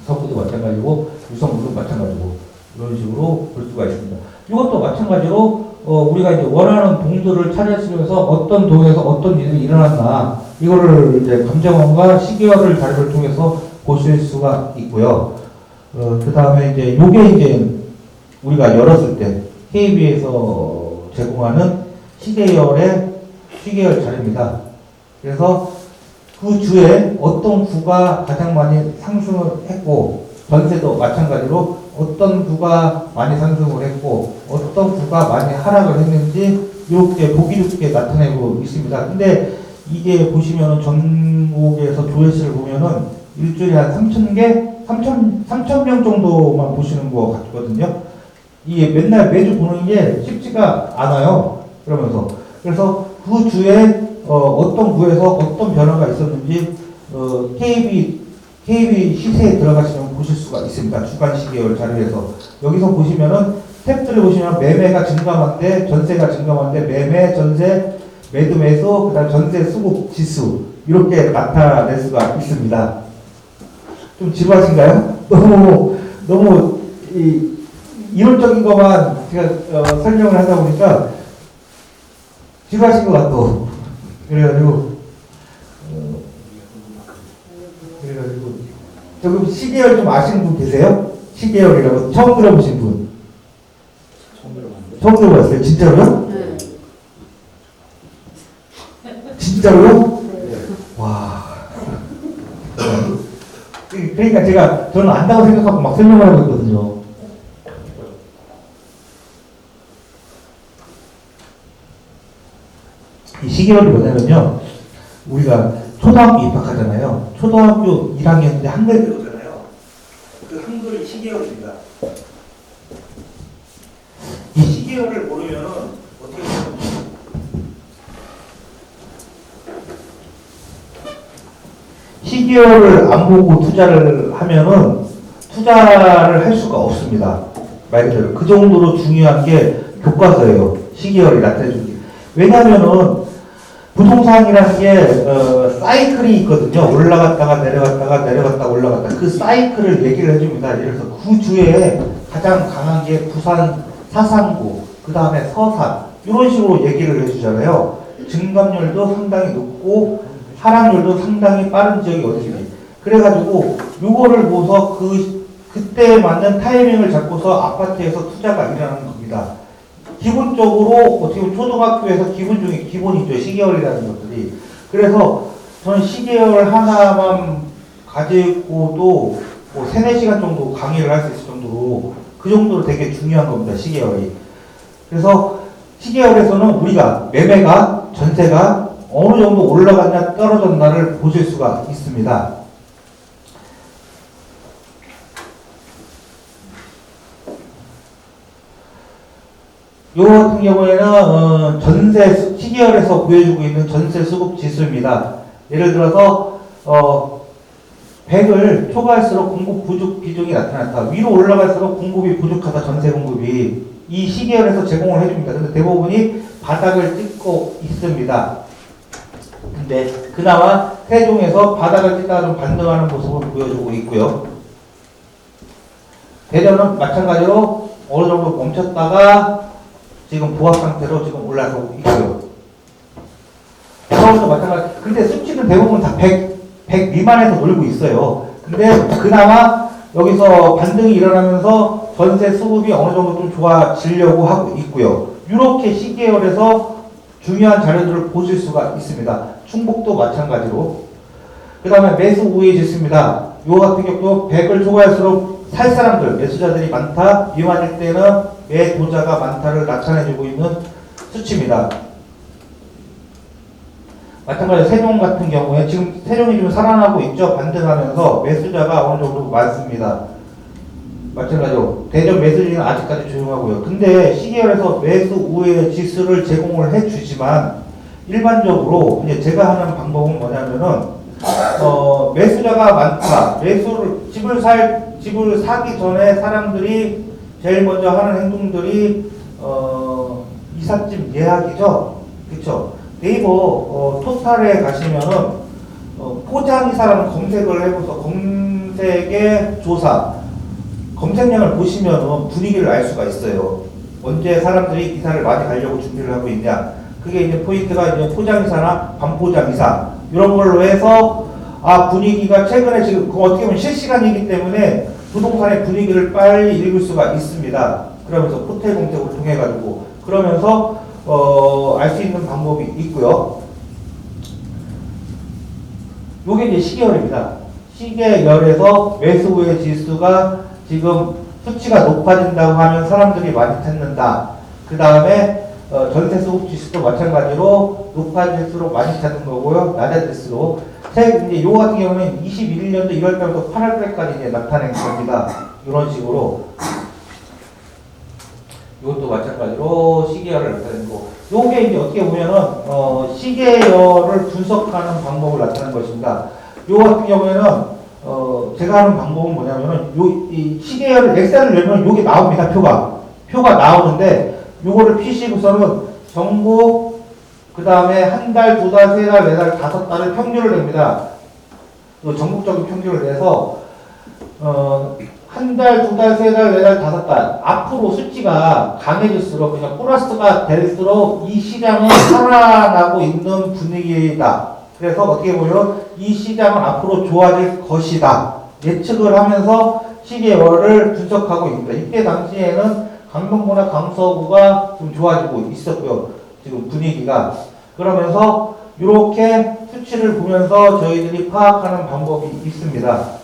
서구도 마찬가지고 유성구도 마찬가지고 이런 식으로 볼 수가 있습니다. 이것도 마찬가지로 우리가 이제 원하는 동들을 찾으시면서 어떤 동에서 어떤 일이 일어났나 이거를 이제 감정원과 시계열을 자료를 통해서 보실 수가 있고요. 그 다음에 이제 요게 이제 우리가 열었을 때 KB에서 제공하는 시계열 자료입니다. 그래서 그 주에 어떤 구가 가장 많이 상승을 했고 전세도 마찬가지로 어떤 구가 많이 상승을 했고 어떤 구가 많이 하락을 했는지 이렇게 보기 좋게 나타내고 있습니다. 근데 이게 보시면은 전국에서 조회수를 보면은 일주일에 한 3,000개? 3,000명 정도만 보시는 것 같거든요. 이게 맨날 매주 보는 게 쉽지가 않아요. 그래서 그 주에 어떤 구에서 어떤 변화가 있었는지 KB 시세에 들어가시면 보실 수가 있습니다. 주간 시계열 자료에서. 여기서 보시면은 탭들을 보시면 매매가 증감한데 전세가 증감한데 매매, 전세, 매도, 매수, 그다음 전세 수급 지수 이렇게 나타낼 수가 있습니다. 좀 지루하신가요? 너무 이론적인 것만 제가 설명을 하다 보니까 지루하신 것 같고 그래가지고 조금 시계열 좀 아시는 분 계세요? 시계열이라고 처음 들어보신 분? 처음 들어봤어요? 진짜로요? 네. 진짜로요? 네. 와. 그러니까 저는 안다고 생각하고 막 설명을 하고 있거든요. 이 시계열이 뭐냐면요. 우리가 초등학교 입학하잖아요. 초등학교 1학년 때 한글 배우잖아요. 그 한글이 시계열입니다. 이 시계열을 모르면은 어떻게 보면 시계열을 안 보고 투자를 하면은 투자를 할 수가 없습니다. 말 그대로 그 정도로 중요한 게 교과서예요. 시계열이 나타내주는 게. 왜냐면은 부동산이라는 게 사이클이 있거든요. 올라갔다가 내려갔다가 올라갔다. 그 사이클을 얘기를 해줍니다. 예를 들어서 그 주에 가장 강한 게 부산 사상구, 그 다음에 서산 이런 식으로 얘기를 해주잖아요. 증감률도 상당히 높고 하락률도 상당히 빠른 지역이 어디지. 그래가지고 요거를 보고서 그때 맞는 타이밍을 잡고서 아파트에서 투자가 일어나는 겁니다. 기본적으로 어떻게 보면 초등학교에서 기본 중에 기본이죠. 시계열이라는 것들이. 그래서 저는 시계열 하나만 가지고도 뭐 3, 4시간 정도 강의를 할 수 있을 정도로 그 정도로 되게 중요한 겁니다. 시계열이. 그래서 시계열에서는 우리가 매매가 전세가 어느 정도 올라갔냐 떨어졌나를 보실 수가 있습니다. 요 같은 경우에는 전세 시계열에서 보여주고 있는 전세 수급 지수입니다. 예를 들어서 100을 초과할수록 공급 부족 비중이 나타났다. 위로 올라갈수록 공급이 부족하다. 전세 공급이 이 시계열에서 제공을 해줍니다. 근데 대부분이 바닥을 찍고 있습니다. 근데 그나마 세종에서 바닥을 찍다가 좀 반등하는 모습을 보여주고 있고요. 대전은 마찬가지로 어느 정도 멈췄다가 지금 보합 상태로 지금 올라가고 있고요. 서울도 마찬가지. 근데 수치는 대부분 다 100 미만에서 놀고 있어요. 근데 그나마 여기서 반등이 일어나면서 전세 수급이 어느 정도 좀 좋아지려고 하고 있고요. 이렇게 시계열에서 중요한 자료들을 보실 수가 있습니다. 충북도 마찬가지로. 그 다음에 매수 우회 지수입니다. 요 같은 경우도 100을 초과할수록 살 사람들, 매수자들이 많다. 미만일 때는 매도자가 많다를 나타내주고 있는 수치입니다. 마찬가지로 세종 같은 경우에 지금 세종이 좀 살아나고 있죠. 반등하면서 매수자가 어느 정도 많습니다. 마찬가지로 대전 매수지는 아직까지 조용하고요. 근데 시계열에서 매수 우회 지수를 제공을 해주지만 일반적으로 이제 제가 하는 방법은 뭐냐면은 매수자가 많다. 집을 사기 전에 사람들이 제일 먼저 하는 행동들이 이삿짐 예약이죠. 그렇죠? 네이버 토탈에 가시면은 포장이사라는 검색을 해보서 검색의 조사 검색량을 보시면은 분위기를 알 수가 있어요. 언제 사람들이 이사를 많이 가려고 준비를 하고 있냐. 그게 이제 포인트가 이제 포장이사나 반포장이사 이런 걸로 해서 분위기가 최근에 지금 어떻게 보면 실시간이기 때문에 부동산의 분위기를 빨리 읽을 수가 있습니다. 그러면서 호텔 검색을 통해 가지고 그러면서 알 수 있는 방법이 있고요. 요게 이제 시계열입니다. 시계열에서 매수 우회 지수가 지금 수치가 높아진다고 하면 사람들이 많이 찾는다. 그 다음에 전세 수급 지수도 마찬가지로 높아질수록 많이 찾는 거고요. 낮아질수록 이제 요거 같은 경우는 21년도 1월 달부터 8월 달까지 이제 나타낸 겁니다. 이런 식으로. 이것도 마찬가지로 시계열을 나타낸 거. 요게 이제 어떻게 보면은, 시계열을 분석하는 방법을 나타낸 것입니다. 요 같은 경우에는, 제가 하는 방법은 뭐냐면은, 이 시계열을, 엑셀을 열면 요게 나옵니다, 표가 나오는데, 요거를 피시고서는 전국, 그 다음에 한 달, 두 달, 세 달, 네 달, 다섯 달을 평균을 냅니다. 전국적인 평균을 내서, 한 달, 두 달, 세 달, 네 달, 다섯 달. 앞으로 수치가 강해질수록, 그냥 플러스가 될수록 이 시장은 살아나고 있는 분위기다. 그래서 어떻게 보면 이 시장은 앞으로 좋아질 것이다. 예측을 하면서 시계열을 분석하고 있습니다. 이때 당시에는 강동구나 강서구가 좀 좋아지고 있었고요. 지금 분위기가. 그러면서 이렇게 수치를 보면서 저희들이 파악하는 방법이 있습니다.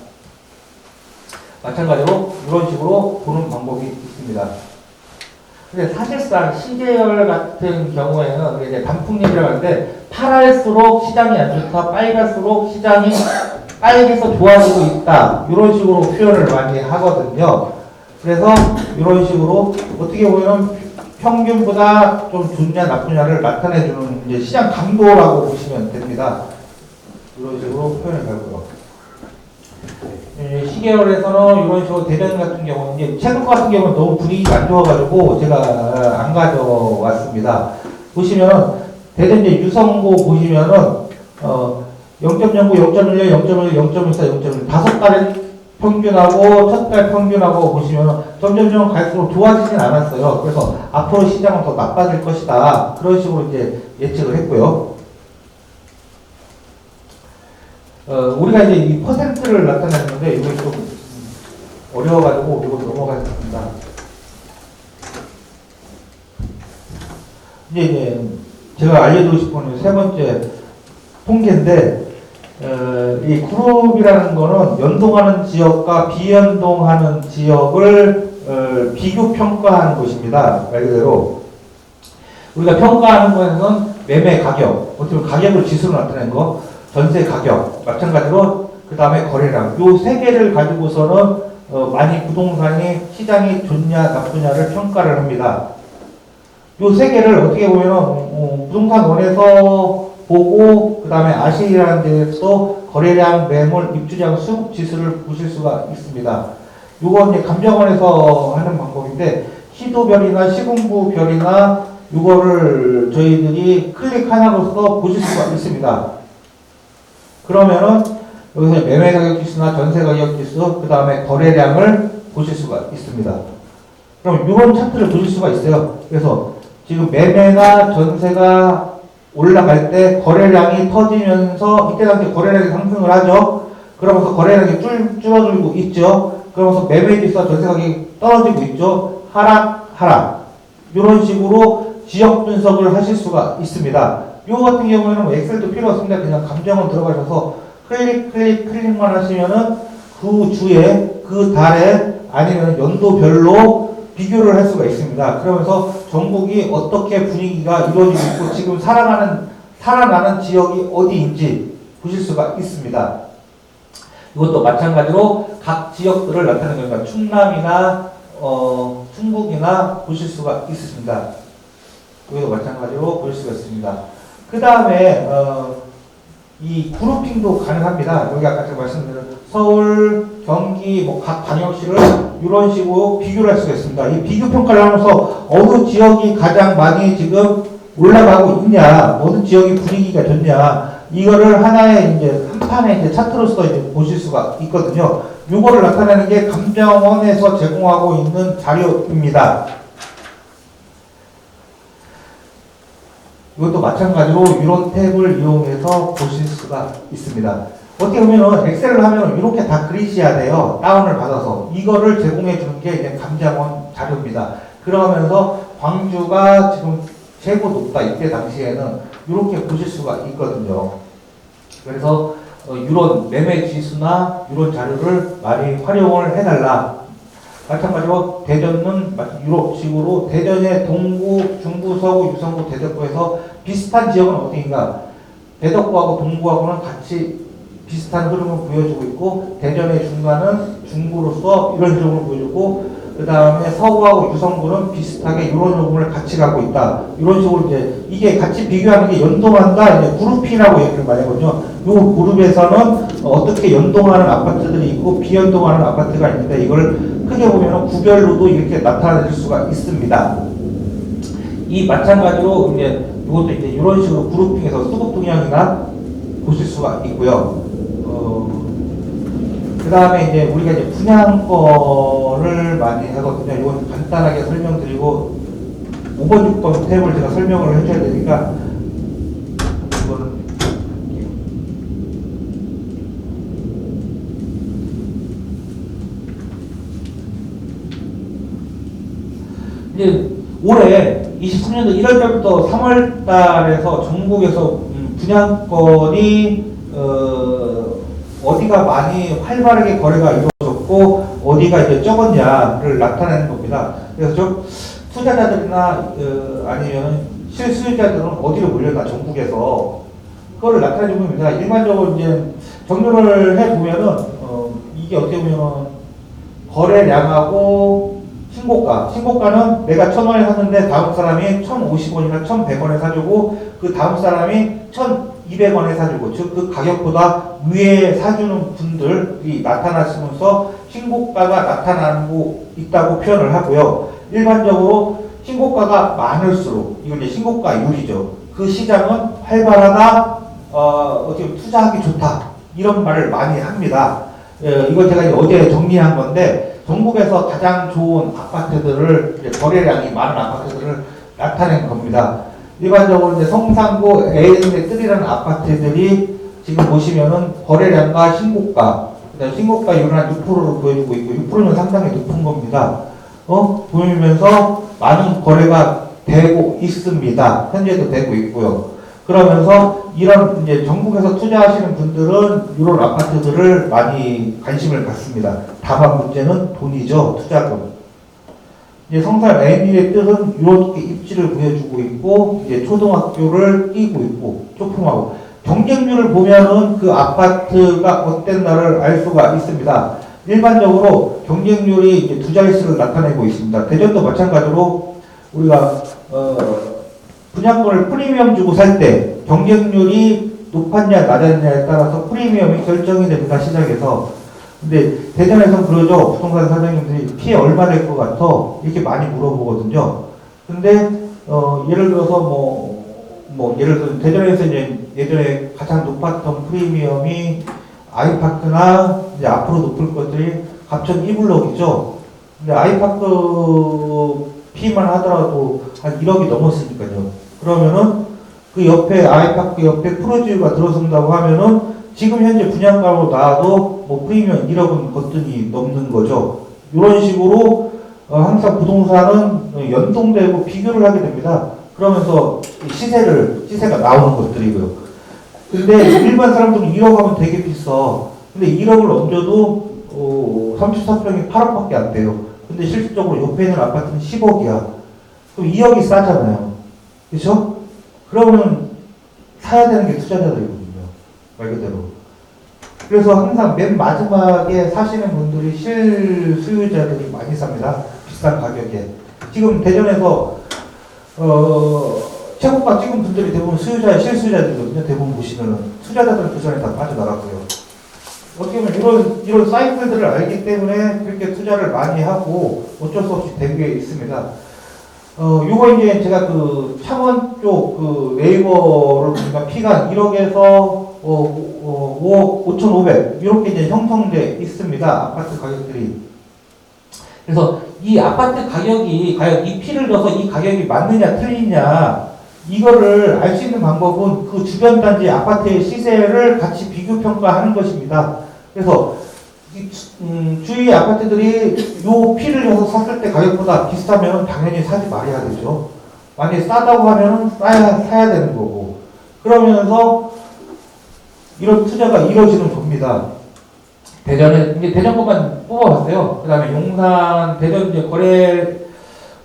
마찬가지로 이런 식으로 보는 방법이 있습니다. 근데 사실상 시계열 같은 경우에는 이제 단풍잎이라고 하는데 파랄수록 시장이 안 좋다, 빨갈수록 시장이 빨개서 좋아지고 있다. 이런 식으로 표현을 많이 하거든요. 그래서 이런 식으로 어떻게 보면 평균보다 좀 좋냐 나쁘냐를 나타내주는 이제 시장 강도라고 보시면 됩니다. 이런 식으로 표현을 하고요. 시계열에서는 이런 식으로 대전 같은 경우는 이제 최근 같은 경우는 너무 분위기가 안 좋아가지고 제가 안 가져왔습니다. 보시면은 대전 이제 유성고 보시면은 0.09, 0.11, 0.1, 0.14, 0.1 다섯 달의 평균하고 첫 달 평균하고 보시면은 점점 갈수록 좋아지진 않았어요. 그래서 앞으로 시장은 더 나빠질 것이다. 그런 식으로 이제 예측을 했고요. 우리가 이제 이 퍼센트를 나타냈는데 이거 좀 어려워가지고 이거 넘어가겠습니다. 이제 제가 알려드리고 싶은 세 번째 통계인데 이 그룹이라는 거는 연동하는 지역과 비연동하는 지역을 비교 평가하는 것입니다. 말 그대로 우리가 평가하는 것은 매매 가격, 어떻게 보면 가격을 지수로 나타낸 거, 전세 가격, 마찬가지로 그 다음에 거래량, 요 세 개를 가지고서는 많이 부동산이 시장이 좋냐 나쁘냐를 평가를 합니다. 요 세 개를 어떻게 보면 부동산원에서 보고 그 다음에 아시라는 데서 거래량, 매물, 입주량, 수급 지수를 보실 수가 있습니다. 요건 이제 감정원에서 하는 방법인데 시도별이나 시군구별이나 요거를 저희들이 클릭 하나로서 보실 수가 있습니다. 그러면은 여기서 매매 가격 지수나 전세 가격 지수, 그 다음에 거래량을 보실 수가 있습니다. 그럼 이런 차트를 보실 수가 있어요. 그래서 지금 매매나 전세가 올라갈 때 거래량이 터지면서 이때 당시 거래량이 상승을 하죠. 그러면서 거래량이 줄어들고 있죠. 그러면서 매매 지수와 전세 가격이 떨어지고 있죠. 하락. 이런 식으로 지역 분석을 하실 수가 있습니다. 요 같은 경우에는 엑셀도 필요 없습니다. 그냥 감정원 들어가셔서 클릭만 하시면은 그 주에, 그 달에, 아니면 연도별로 비교를 할 수가 있습니다. 그러면서 전국이 어떻게 분위기가 이루어지고 있고 지금 살아나는 지역이 어디인지 보실 수가 있습니다. 이것도 마찬가지로 각 지역들을 나타내는 겁니다. 충남이나 충북이나 보실 수가 있습니다. 여기도 마찬가지로 볼 수가 있습니다. 그 다음에 이 그룹핑도 가능합니다. 여기 아까 제가 말씀드린 서울, 경기, 각 광역시를 이런 식으로 비교를 할 수가 있습니다. 이 비교 평가를 하면서 어느 지역이 가장 많이 지금 올라가고 있냐, 어느 지역이 분위기가 좋냐, 이거를 하나의 이제 한 판의 이제 차트로서 이제 보실 수가 있거든요. 요거를 나타내는 게 감정원에서 제공하고 있는 자료입니다. 이것도 마찬가지로 이런 탭을 이용해서 보실 수가 있습니다. 어떻게 보면 엑셀을 하면 이렇게 다 그리셔야 돼요. 다운을 받아서. 이거를 제공해 주는 게 이제 감정원 자료입니다. 그러면서 광주가 지금 최고 높다. 이때 당시에는 이렇게 보실 수가 있거든요. 그래서 이런 매매 지수나 이런 자료를 많이 활용을 해달라. 마찬가지로 대전은 이런 식으로 대전의 동구, 중구, 서구, 유성구, 대덕구에서 비슷한 지역은 어디인가? 대덕구하고 동구하고는 같이 비슷한 흐름을 보여주고 있고, 대전의 중간은 중구로서 이런 흐름을 보여주고, 그 다음에 서구하고 유성구는 비슷하게 이런 흐름을 같이 가고 있다. 이런 식으로 이제 이게 같이 비교하는 게 연동한다. 이제 그룹이라고 얘기를 많이 하거든요. 이 그룹에서는 어떻게 연동하는 아파트들이 있고 비연동하는 아파트가 있는데 이걸 크게 보면 구별로도 이렇게 나타낼 수가 있습니다. 이 마찬가지로 이제 이것도 이제 이런 식으로 그룹핑해서 수급 동향이나 보실 수가 있고요. 그 다음에 이제 우리가 이제 분양권을 많이 하거든요. 이건 간단하게 설명드리고 5번, 6번 탭을 제가 설명을 해줘야 되니까 이거는 이제 올해 23년도 1월달부터 3월달에서 전국에서 분양권이 어디가 많이 활발하게 거래가 이루어졌고 어디가 이제 적었냐를 나타내는 겁니다. 그래서 좀 투자자들이나 아니면 실수요자들은 어디로 몰렸나 전국에서 그거를 나타내는 겁니다. 일반적으로 이제 정리를 해 보면은 이게 어떻게 보면 거래량하고 신고가는 내가 1,000원에 샀는데 다음 사람이 1,050원이나 1,100원에 사주고 그 다음 사람이 1,200원에 사주고 즉 그 가격보다 위에 사주는 분들이 나타나시면서 신고가가 나타나고 있다고 표현을 하고요. 일반적으로 신고가가 많을수록 이건 이제 신고가율이죠. 그 시장은 활발하다, 어떻게 투자하기 좋다 이런 말을 많이 합니다. 이건 제가 어제 정리한 건데 전국에서 가장 좋은 아파트들을 거래량이 많은 아파트들을 나타낸 겁니다. 일반적으로 이제 성산구 A&T라는 아파트들이 지금 보시면은 거래량과 신고가, 그다음 신고가율은 한 6%를 보여주고 있고 6%는 상당히 높은 겁니다. 보이면서 많은 거래가 되고 있습니다. 현재도 되고 있고요. 그러면서 이런 이제 전국에서 투자하시는 분들은 이런 아파트들을 많이 관심을 갖습니다. 다만 문제는 돈이죠. 투자금. 이제 성산 A의 뜻은 이렇게 입지를 보여주고 있고 이제 초등학교를 띄고 있고 조품하고 경쟁률을 보면은 그 아파트가 어땠나를 알 수가 있습니다. 일반적으로 경쟁률이 이제 두 자릿수를 나타내고 있습니다. 대전도 마찬가지로 우리가 분양권을 프리미엄 주고 살 때 경쟁률이 높았냐 낮았냐에 따라서 프리미엄이 결정이 됩니다. 시장에서. 근데 대전에서는 그러죠. 부동산 사장님들이 피해 얼마 될 것 같아 이렇게 많이 물어보거든요. 근데 예를 들어서 예를 들어 대전에서 이제 예전에 가장 높았던 프리미엄이 아이파크나 이제 앞으로 높을 것들이 갑천 2블럭이죠. 근데 아이파크 피만 하더라도 한 1억이 넘었으니까요. 그러면은 그 옆에 아이파크 옆에 프로지오가 들어선다고 하면은 지금 현재 분양가로 나와도 뭐 프리미엄 1억은 거뜬히 넘는 거죠. 이런 식으로 항상 부동산은 연동되고 비교를 하게 됩니다. 그러면서 시세가 나오는 것들이고요. 근데 일반 사람들은 1억 하면 되게 비싸. 근데 1억을 얹어도 34평이 8억밖에 안 돼요. 근데 실질적으로 옆에 있는 아파트는 10억이야. 그럼 2억이 싸잖아요. 그렇죠? 그러면 사야 되는 게 투자자들이거든요. 말 그대로. 그래서 항상 맨 마지막에 사시는 분들이 실수요자들이 많이 삽니다. 비싼 가격에. 지금 대전에서 최고가 찍은 분들이 대부분 실수요자들이거든요. 대부분 보시면은 투자자들은 그 전에 다 빠져나갔고요. 어떻게 보면 이런 사이클들을 알기 때문에 그렇게 투자를 많이 하고 어쩔 수 없이 되게 있습니다. 요거 이제 제가 그 창원 쪽 그 네이버를 보니까 피가 1억에서 5억 5,500 이렇게 이제 형성돼 있습니다. 아파트 가격들이. 그래서 이 아파트 가격이 과연 이 피를 넣어서 이 가격이 맞느냐 틀리냐 이거를 알 수 있는 방법은 그 주변 단지 아파트의 시세를 같이 비교 평가하는 것입니다. 그래서 주위 아파트들이 요 피를 넣어서 샀을 때 가격보다 비싸면 당연히 사지 말아야 되죠. 만약에 싸다고 하면 사야 되는 거고. 그러면서 이런 투자가 이루어지는 겁니다. 대전에, 이제 대전 것만 뽑아봤어요. 그 다음에 용산, 대전 이제 거래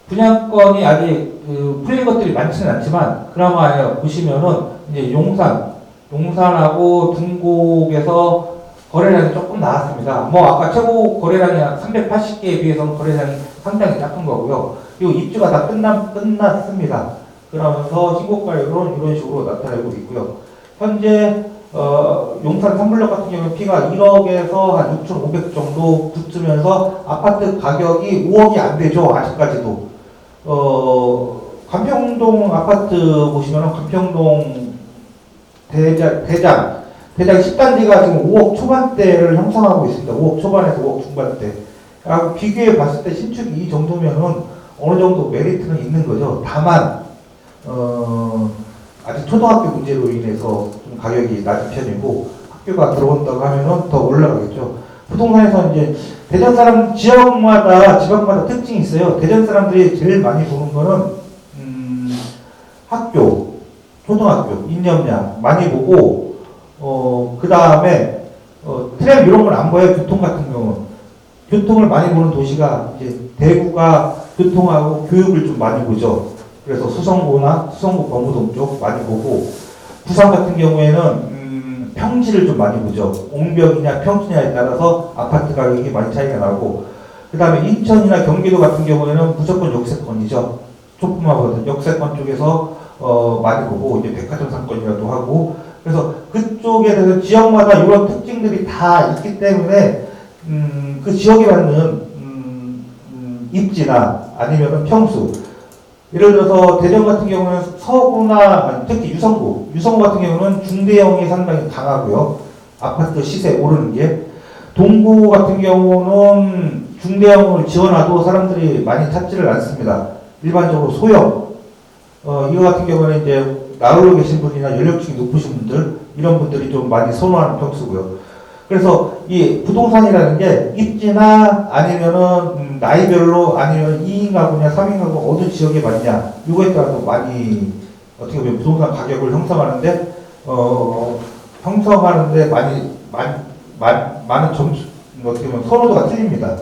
분양권이 아직 풀린 것들이 많지는 않지만, 그나마 보시면은 이제 용산, 용산하고 중곡에서 거래량이 조금 나왔습니다. 뭐 아까 최고 거래량이 한 380개에 비해서는 거래량이 상당히 작은 거고요. 그리고 입주가 다 끝났습니다. 그러면서 신고가율은 이런 식으로 나타내고 있고요. 현재 용산 3블럭 같은 경우는 피가 1억에서 한 6,500 정도 붙으면서 아파트 가격이 5억이 안 되죠. 아직까지도. 관평동 아파트 보시면은 관평동 대장 10단지가 지금 5억 초반대를 형성하고 있습니다. 5억 초반에서 5억 중반대. 비교해 봤을 때 신축이 이 정도면은 어느 정도 메리트는 있는 거죠. 다만, 아직 초등학교 문제로 인해서 좀 가격이 낮은 편이고, 학교가 들어온다고 하면은 더 올라가겠죠. 부동산에서 이제 대전 사람, 지역마다, 지방마다 특징이 있어요. 대전 사람들이 제일 많이 보는 거는, 학교, 초등학교, 인접량 많이 보고, 그 다음에, 트램 이런 건 안 보여요. 교통 같은 경우는. 교통을 많이 보는 도시가 이제 대구가 교통하고 교육을 좀 많이 보죠. 그래서 수성구나 수성구 범우동 쪽 많이 보고, 부산 같은 경우에는 평지를 좀 많이 보죠. 옹벽이냐 평지냐에 따라서 아파트 가격이 많이 차이가 나고, 그 다음에 인천이나 경기도 같은 경우에는 무조건 역세권이죠. 조금하거든. 역세권 쪽에서 많이 보고 이제 백화점 상권이라도 하고, 그래서 그쪽에 대해서 지역마다 이런 특징들이 다 있기 때문에 그 지역에 맞는 입지나 아니면은 평수, 예를 들어서 대전 같은 경우는 서구나 특히 유성구 같은 경우는 중대형이 상당히 강하고요. 아파트 시세 오르는 게. 동구 같은 경우는 중대형을 지어놔도 사람들이 많이 찾지를 않습니다. 일반적으로 소형. 이거 같은 경우는 이제 나홀로 계신 분이나 연령층이 높으신 분들, 이런 분들이 좀 많이 선호하는 평수고요. 그래서 이 부동산이라는 게 입지나 아니면은 나이별로 아니면 2인 가구냐 3인 가구 어느 지역에 맞냐 이거에 따라서 많이 어떻게 보면 부동산 가격을 형성하는데 많은 점수 어떻게 보면 선호도가 틀립니다.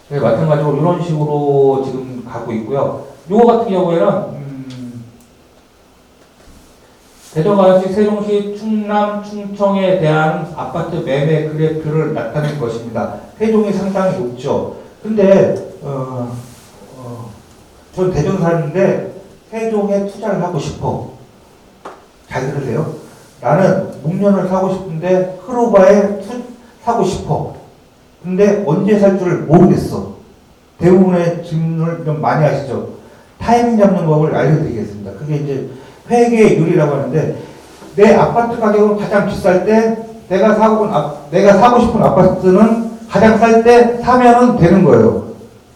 네, 마찬가지로 이런 식으로 지금 가고 있고요. 이거 같은 경우에는 대전광역시, 세종시, 충남, 충청에 대한 아파트 매매 그래프를 나타낸 것입니다. 세종이 상당히 높죠. 근데 전 대전 사는데 세종에 투자를 하고 싶어. 잘 들으세요. 나는 목련을 사고 싶은데 흐로바에 사고 싶어. 근데 언제 살 줄 모르겠어. 대부분의 질문을 좀 많이 하시죠. 타이밍 잡는 법을 알려드리겠습니다. 그게 이제 회계율이라고 하는데, 내 아파트 가격은 가장 비쌀 때 내가 사고 싶은 아파트는 가장 쌀 때 사면은 되는 거예요.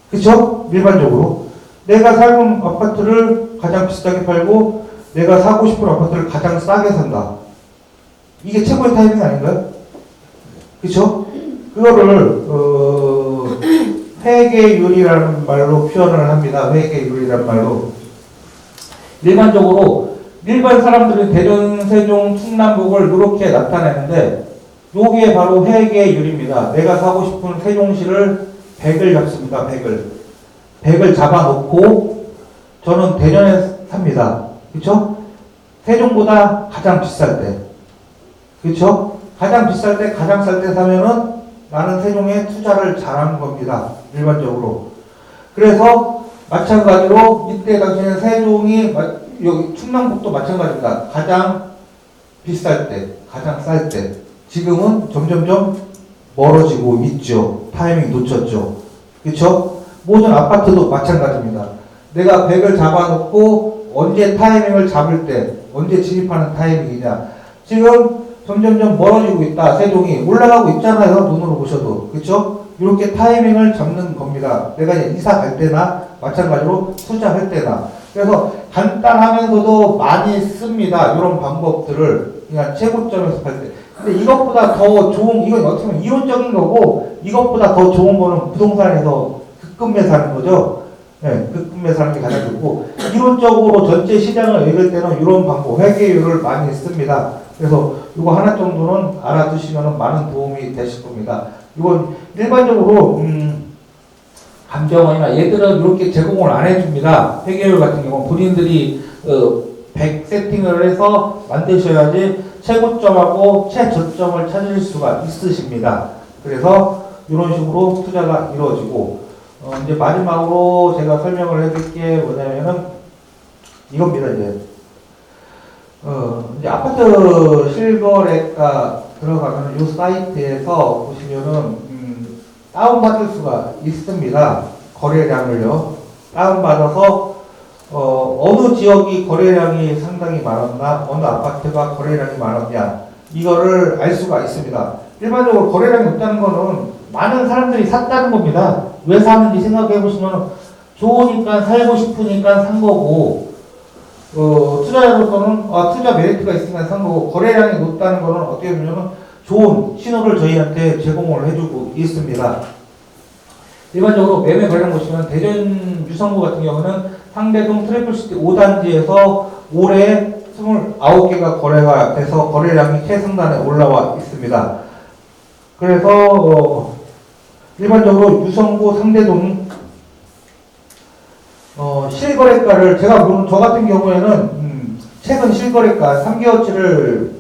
그쵸? 일반적으로 내가 살고 아파트를 가장 비싸게 팔고 내가 사고 싶은 아파트를 가장 싸게 산다. 이게 최고의 타이밍 아닌가요? 그쵸? 그거를 회계율이라는 말로 표현을 합니다. 회계율이라는 말로. 일반적으로 일반 사람들은 대전, 세종, 충남북을 이렇게 나타내는데, 요게 바로 회계율입니다. 내가 사고 싶은 세종시를 100을 잡습니다. 100을 잡아놓고 저는 대전에 삽니다. 그쵸? 세종보다 가장 비쌀 때, 그쵸? 가장 비쌀 때, 가장 쌀 때 사면은 나는 세종에 투자를 잘하는 겁니다. 일반적으로. 그래서 마찬가지로 이때 당시에는 세종이 여기 충남북도 마찬가지입니다. 가장 비쌀 때, 가장 쌀 때. 지금은 점점점 멀어지고 있죠. 타이밍 놓쳤죠. 그렇죠? 모든 아파트도 마찬가지입니다. 내가 100을 잡아놓고 언제 타이밍을 잡을 때, 언제 진입하는 타이밍이냐. 지금 점점점 멀어지고 있다. 세종이 올라가고 있잖아요. 눈으로 보셔도. 그렇죠? 이렇게 타이밍을 잡는 겁니다. 내가 이사 갈 때나 마찬가지로 투자할 때나. 그래서 간단하면서도 많이 씁니다. 이런 방법들을 그냥 최고점에서 팔 때. 근데 이것보다 더 좋은, 이건 어떻게 보면 이론적인 거고, 이것보다 더 좋은 거는 부동산에서 급급 매사하는 거죠. 네, 급급 매사하는 게 가장 좋고, 이론적으로 전체 시장을 읽을 때는 이런 방법, 회계율을 많이 씁니다. 그래서 이거 하나 정도는 알아두시면 많은 도움이 되실 겁니다. 이건 일반적으로 감정원이나 얘들은 이렇게 제공을 안 해줍니다. 회계율 같은 경우는 본인들이 100 100 세팅을 해서 만드셔야지 최고점하고 최저점을 찾을 수가 있으십니다. 그래서 이런 식으로 투자가 이루어지고, 이제 마지막으로 제가 설명을 해드릴 게 뭐냐면은 이겁니다. 이제 아파트 실거래가 들어가면 이 사이트에서 보시면은 다운받을 수가 있습니다. 거래량을요. 다운받아서 어느 지역이 거래량이 상당히 많았나, 어느 아파트가 거래량이 많았냐, 이거를 알 수가 있습니다. 일반적으로 거래량이 없다는 거는 많은 사람들이 샀다는 겁니다. 왜 사는지 생각해 보시면 좋으니까 살고 싶으니까 산 거고, 투자자로서는 투자 메리트가 있으니까 산 거고, 거래량이 높다는 거는 어떻게 보면 좋은 신호를 저희한테 제공을 해주고 있습니다. 일반적으로 매매 거래량 보시면 대전 유성구 같은 경우는 상대동 트래플시티 5단지에서 올해 29개가 거래가 돼서 거래량이 최상단에 올라와 있습니다. 그래서 일반적으로 유성구 상대동 실거래가를 제가 보는 저 같은 경우에는 최근 실거래가 3개월치를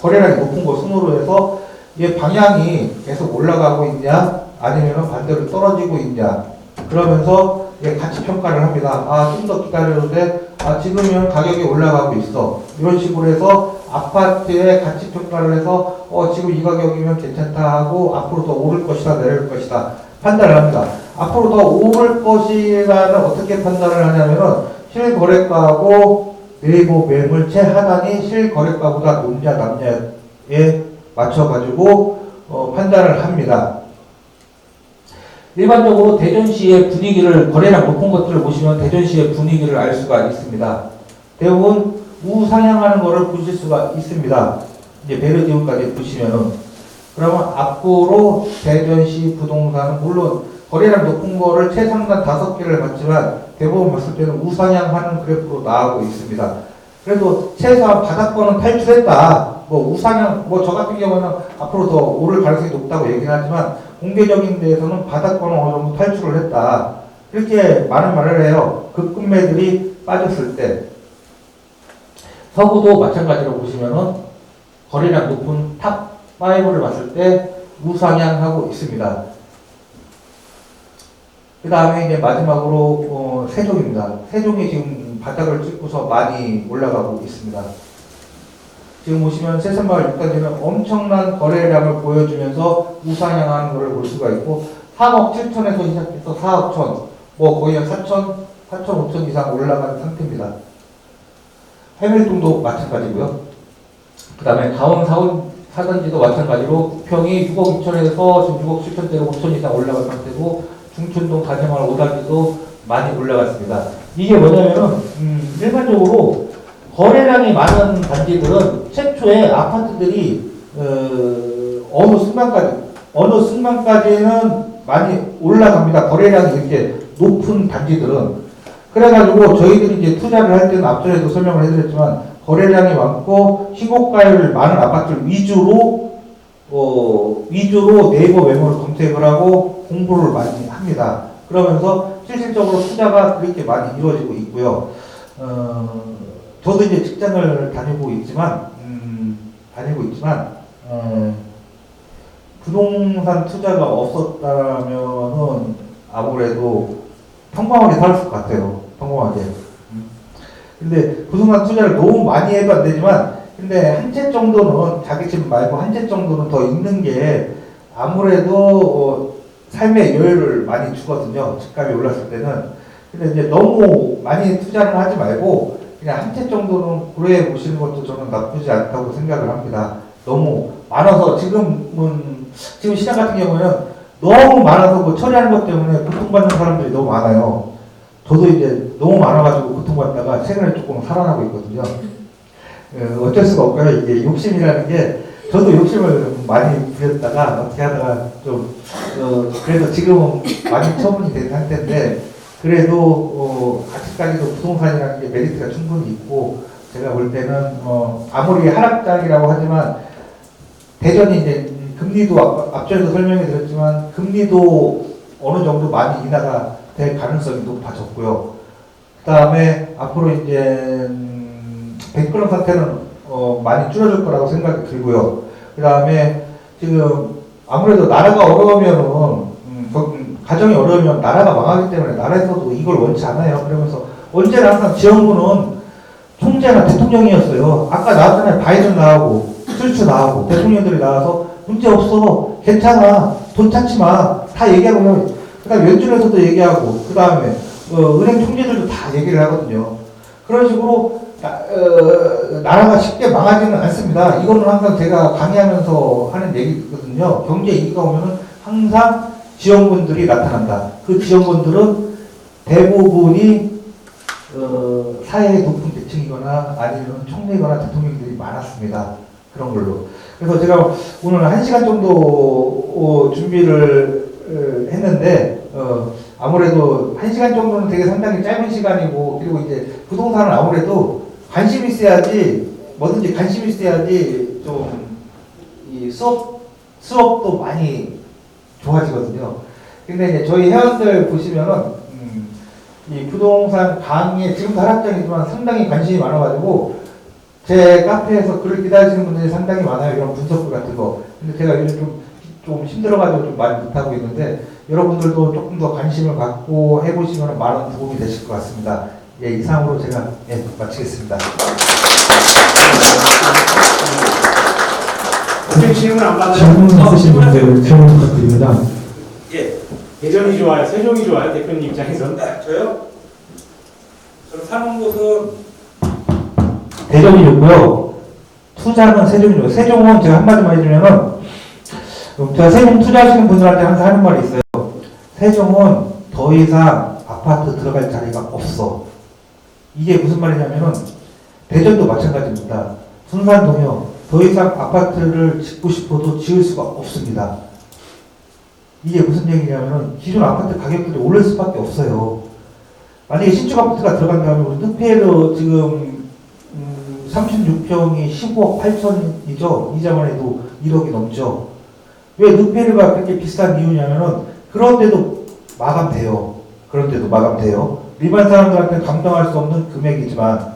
거래량이 높은 거 순으로 해서 이게 방향이 계속 올라가고 있냐 아니면 반대로 떨어지고 있냐, 그러면서 가치 평가를 합니다. 좀 더 기다려도 돼. 지금은 가격이 올라가고 있어. 이런 식으로 해서 아파트의 가치 평가를 해서 지금 이 가격이면 괜찮다 하고 앞으로 더 오를 것이다 내릴 것이다 판단을 합니다. 앞으로 더 오를 것이라는 어떻게 판단을 하냐면은 실거래가하고 네이버 매물 최하단이 실거래가보다 높냐 낮냐에 맞춰가지고 판단을 합니다. 일반적으로 대전시의 분위기를, 거래량 높은 것들을 보시면 대전시의 분위기를 알 수가 있습니다. 대부분 우상향하는 것을 보실 수가 있습니다. 이제 베르디움까지 보시면은. 그러면 앞으로 대전시 부동산은 물론 거래량 높은 거를 최상단 5개를 봤지만 대부분 봤을 때는 우상향하는 그래프로 나오고 있습니다. 그래도 최소한 바닥권은 탈출했다. 우상향, 저 같은 경우는 앞으로 더 오를 가능성이 높다고 얘기는 하지만 공개적인 데에서는 바닥권은 어느 정도 탈출을 했다. 이렇게 많은 말을 해요. 급급매들이 빠졌을 때. 서구도 마찬가지로 보시면은 거래량 높은 탑 5를 봤을 때 우상향하고 있습니다. 그 다음에 이제 마지막으로 세종입니다. 세종이 지금 바닥을 찍고서 많이 올라가고 있습니다. 지금 보시면 세산마을 6단지는 엄청난 거래량을 보여주면서 우상향하는 것을 볼 수가 있고 3억 7천에서 시작해서 4억 천, 거의 한 4천, 4천 5천 이상 올라가는 상태입니다. 해밀동도 마찬가지고요. 그 다음에 가온 4단지도 마찬가지로 구평이 6억 2천에서 지금 6억 7천대로 5천 이상 올라간 상태고 중춘동 다세마을 5단지도 많이 올라갔습니다. 이게 뭐냐면은 일반적으로 거래량이 많은 단지들은 최초에 아파트들이 어느 순간까지는 많이 올라갑니다. 거래량이 이렇게 높은 단지들은. 그래가지고 저희들이 이제 투자를 할 때는 앞전에도 설명을 해드렸지만 거래량이 많고 희곡가율 많은 아파트를 위주로 네이버 매물을 검색을 하고 공부를 많이 합니다. 그러면서 실질적으로 투자가 그렇게 많이 이루어지고 있고요. 저도 이제 직장을 다니고 있지만 부동산 투자가 없었다면은 아무래도 평범하게 살았을 것 같아요. 평범하게. 근데 부동산 투자를 너무 많이 해도 안 되지만, 근데 한 채 정도는 자기 집 말고 한 채 정도는 더 있는 게 아무래도 삶의 여유를 많이 주거든요. 집값이 올랐을 때는. 근데 이제 너무 많이 투자를 하지 말고 그냥 한 채 정도는 고려해 보시는 것도 저는 나쁘지 않다고 생각을 합니다. 너무 많아서 지금 시장 같은 경우에는 너무 많아서 처리하는 것 때문에 고통받는 사람들이 너무 많아요. 저도 이제 너무 많아가지고 고통받다가 최근에 조금 살아나고 있거든요. 어쩔 수가 없고요. 이게 욕심이라는 게 저도 욕심을 많이 부렸다가 어떻게 하다가 좀 그래서 지금은 많이 처분이 된 상태인데 그래도 아직까지도 부동산이라는 게 메리트가 충분히 있고 제가 볼 때는 아무리 하락장이라고 하지만 대전이 이제 금리도 앞전에도 설명해 드렸지만 금리도 어느 정도 많이 인하가 될 가능성이 높아졌고요. 그 다음에 앞으로 이제 백그런 사태는 많이 줄어들 거라고 생각이 들고요. 그 다음에 지금 아무래도 나라가 어려우면은 가정이 어려우면 나라가 망하기 때문에 나라에서도 이걸 원치 않아요. 그러면서 언제나 항상 지원군은 총재나 대통령이었어요. 아까 나왔잖아요. 바이든 나오고 술츠 나오고 대통령들이 나와서 문제 없어, 괜찮아, 돈 찾지 마, 다 얘기하고요. 그다음 연준에서도 얘기하고 그 다음에 은행 총재들도 다 얘기를 하거든요. 그런 식으로 나라가 쉽게 망하지는 않습니다. 이거는 항상 제가 강의하면서 하는 얘기거든요. 경제 위기가 오면은 항상 지원군들이 나타난다. 그 지원군들은 대부분이 사회의 높은 계층이거나 아니면 총리거나 대통령들이 많았습니다. 그런 걸로. 그래서 제가 오늘 1시간 정도 준비를 했는데 아무래도 1시간 정도는 되게 상당히 짧은 시간이고, 그리고 이제 부동산은 아무래도 관심 있어야지, 뭐든지 관심 있어야지 좀 이 수업도 많이 좋아지거든요. 근데 이제 저희 회원들 보시면은 이 부동산 강의에 지금도 하락장이지만 상당히 관심이 많아가지고 제 카페에서 글을 기다리시는 분들이 상당히 많아요. 이런 분석글 같은 거. 근데 제가 요즘 좀 힘들어가지고 좀 많이 못하고 있는데, 여러분들도 조금 더 관심을 갖고 해보시면 많은 도움이 되실 것 같습니다. 예, 이상으로 제가 마치겠습니다. 질문 안 받아요? 질문 있으신 분들 질문 부탁드립니다. 예. 대전이 좋아요? 세종이 좋아요? 대표님 입장에서는? 저요? 저는 사는 곳은 대전이 좋고요. 투자는 세종이 좋아요. 세종은 제가 한마디만 해주면은, 제가 세종 투자하시는 분들한테 항상 하는 말이 있어요. 세종은 더 이상 아파트 들어갈 자리가 없어. 이게 무슨 말이냐면은, 대전도 마찬가지입니다. 순산동이요. 더 이상 아파트를 짓고 싶어도 지을 수가 없습니다. 이게 무슨 얘기냐면은, 기존 아파트 가격들이 오를 수밖에 없어요. 만약에 신축 아파트가 들어간다면, 우리 늑페르 지금 36평이 15억 8천이죠. 이자만 해도 1억이 넘죠. 왜 늑페르가 그렇게 비싼 이유냐면은, 그런데도 마감돼요. 그런데도 마감돼요. 일반 사람들한테 감당할 수 없는 금액이지만,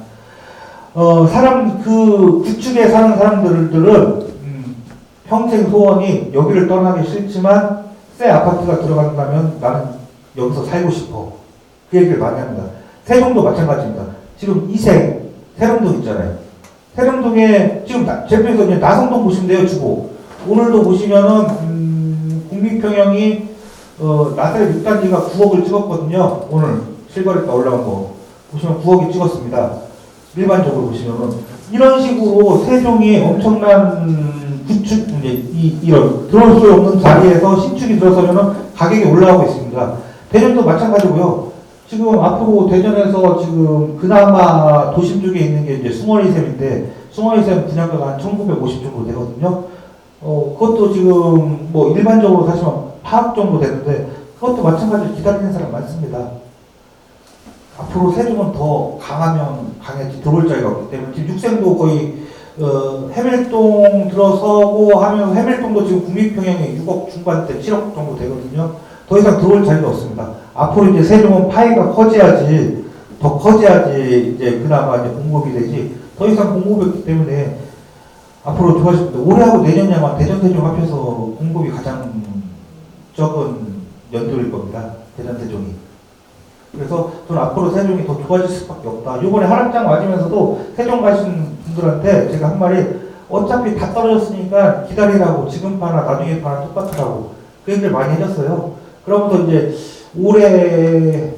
그 구축에 사는 사람들은 평생 소원이 여기를 떠나기 싫지만 새 아파트가 들어간다면 나는 여기서 살고 싶어. 그 얘기를 많이 합니다. 세종도 마찬가지입니다. 지금 이생 세龍있잖아요. 세龍지금 제표에서 그냥 나성동 보시면 돼요. 주고 오늘도 보시면은 국민평형이 나사렛 6단지가 9억을 찍었거든요. 오늘 실거래가 올라온 거 보시면 9억이 찍었습니다. 일반적으로 보시면은 이런 식으로 세종이 엄청난 구축, 이런 들어올 수 없는 자리에서 신축이 들어서면은 가격이 올라가고 있습니다. 대전도 마찬가지고요. 지금 앞으로 대전에서 지금 그나마 도심 쪽에 있는 게 이제 숭어리샘인데, 숭어리샘 분양가가 한 1950 정도 되거든요. 그것도 지금 뭐 일반적으로 사시면 8억 정도 되는데, 그것도 마찬가지로 기다리는 사람 많습니다. 앞으로 세종은 더 강하면 강해지 들어올 자리가 없기 때문에, 지금 육생도 거의 해밀동 들어서고 하면 해밀동도 지금 국민평형이 6억 중반대 7억 정도 되거든요. 더 이상 들어올 자리가 없습니다. 앞으로 이제 세종은 파이가 커져야지, 더 커져야지 이제 그나마 이제 공급이 되지, 더 이상 공급이 없기 때문에 앞으로 좋아집니다. 올해하고 내년에만 대전 세종 합해서 공급이 가장 적은 연도일 겁니다. 대전 세종이. 그래서 저는 앞으로 세종이 더 좋아질 수밖에 없다. 이번에 하락장 맞으면서도 세종 가신 분들한테 제가 한 말이, 어차피 다 떨어졌으니까 기다리라고, 지금 파나 나중에 파나 똑같으라고 그 얘기를 많이 해줬어요. 그러면서 이제 올해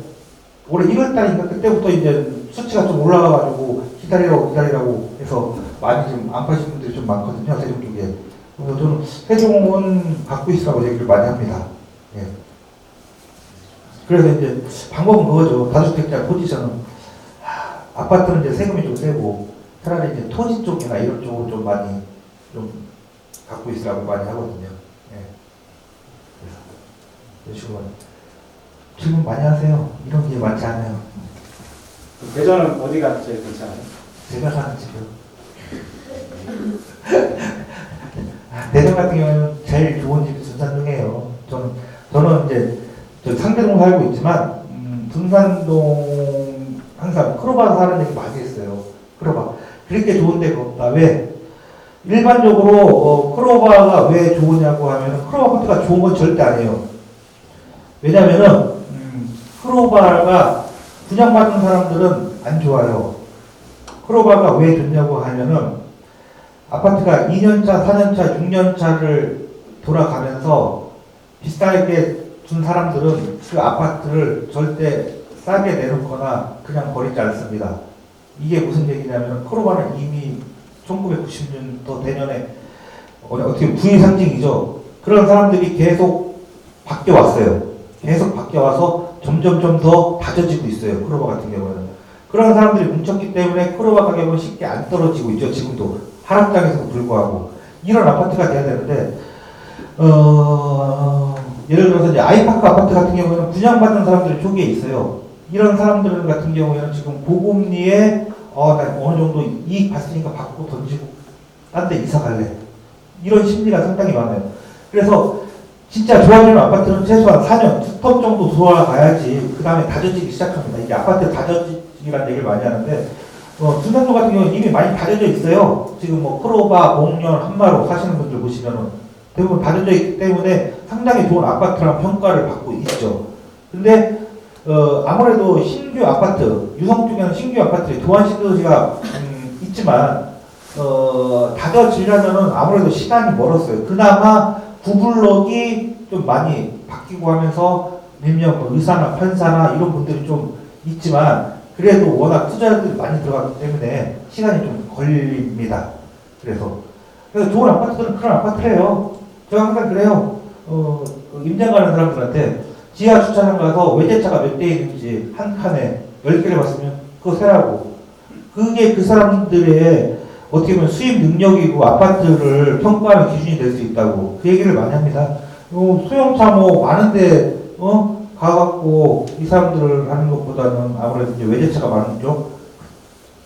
1월달인가 그때부터 이제 수치가 좀 올라가가지고 기다리라고 해서 많이 좀 안 파신 분들이 좀 많거든요. 세종 쪽에. 그래서 저는 세종은 갖고 있으라고 얘기를 많이 합니다. 예. 그래서 이제 방법은 그거죠. 다주택자 포지션은 아파트는 이제 세금이 좀 세고, 차라리 이제 토지 쪽이나 이런 쪽으로 좀 많이 좀 갖고 있으라고 많이 하거든요. 예. 그래서 이런 식으로 질문 많이 하세요. 이런 게 많지 않아요. 대전은 어디가 제일 괜찮아요? 제가 사는 집이요. 대전 같은 경우는 제일 좋은 집이 둔산동이에요. 저는 이제 저 상대동 살고 있지만 둔산동 항상 크로바 사는 얘기 많이 했어요. 크로바. 이렇게 좋은 데가 없다. 왜? 일반적으로 크로바가 왜 좋으냐고 하면 크로바 아파트가 좋은 건 절대 아니에요. 왜냐면은 크로바가 분양받은 사람들은 안 좋아요. 크로바가 왜 좋냐고 하면은 아파트가 2년차, 4년차, 6년차를 돌아가면서 비싸게 준 사람들은 그 아파트를 절대 싸게 내놓거나 그냥 버리지 않습니다. 이게 무슨 얘기냐면 크로바는 이미 1990년도 대년에 어떻게 보면 부의 상징이죠. 그런 사람들이 계속 바뀌어 왔어요. 계속 바뀌어 와서 점점 더 다져지고 있어요. 크로바 같은 경우는. 그런 사람들이 뭉쳤기 때문에 크로바 가격은 쉽게 안 떨어지고 있죠. 지금도 하락장에서도 불구하고 이런 아파트가 돼야 되는데 예를 들어서 이제 아이파크 아파트 같은 경우에는 분양받는 사람들이 초기에 있어요. 이런 사람들 같은 경우에는 지금 고금리에 나 어느 정도 이익 봤으니까 받고 던지고 딴 데 이사 갈래. 이런 심리가 상당히 많아요. 그래서 진짜 좋아지는 아파트는 최소한 4년, 2텀 정도 돌아가야지 그 다음에 다져지기 시작합니다. 이게 아파트 다져지기라는 얘기를 많이 하는데 중산동 같은 경우는 이미 많이 다져져 있어요. 지금 뭐 크로바, 목련, 한마로 사시는 분들 보시면은 대부분 다져져 있기 때문에 상당히 좋은 아파트라는 평가를 받고 있죠. 근데 아무래도 신규 아파트, 유성 쪽에는 신규 아파트에 도안 시도시가 있지만 다져지려면은 아무래도 시간이 멀었어요. 그나마 구블럭이 좀 많이 바뀌고 하면서 밀면 의사나 판사나 이런 분들이 좀 있지만 그래도 워낙 투자들이 많이 들어갔기 때문에 시간이 좀 걸립니다. 그래서 좋은 아파트들은 그런 아파트래요. 제가 항상 그래요. 임장 가는 사람들한테 지하 주차장 가서 외제차가 몇 대 있는지 한 칸에 10개를 봤으면 그거 세라고. 그게 그 사람들의 어떻게 보면 수입 능력이고 아파트를 평가하는 기준이 될 수 있다고 그 얘기를 많이 합니다. 소형차 뭐 많은데 가갖고 이 사람들을 하는 것보다는 아무래도 이제 외제차가 많은 쪽,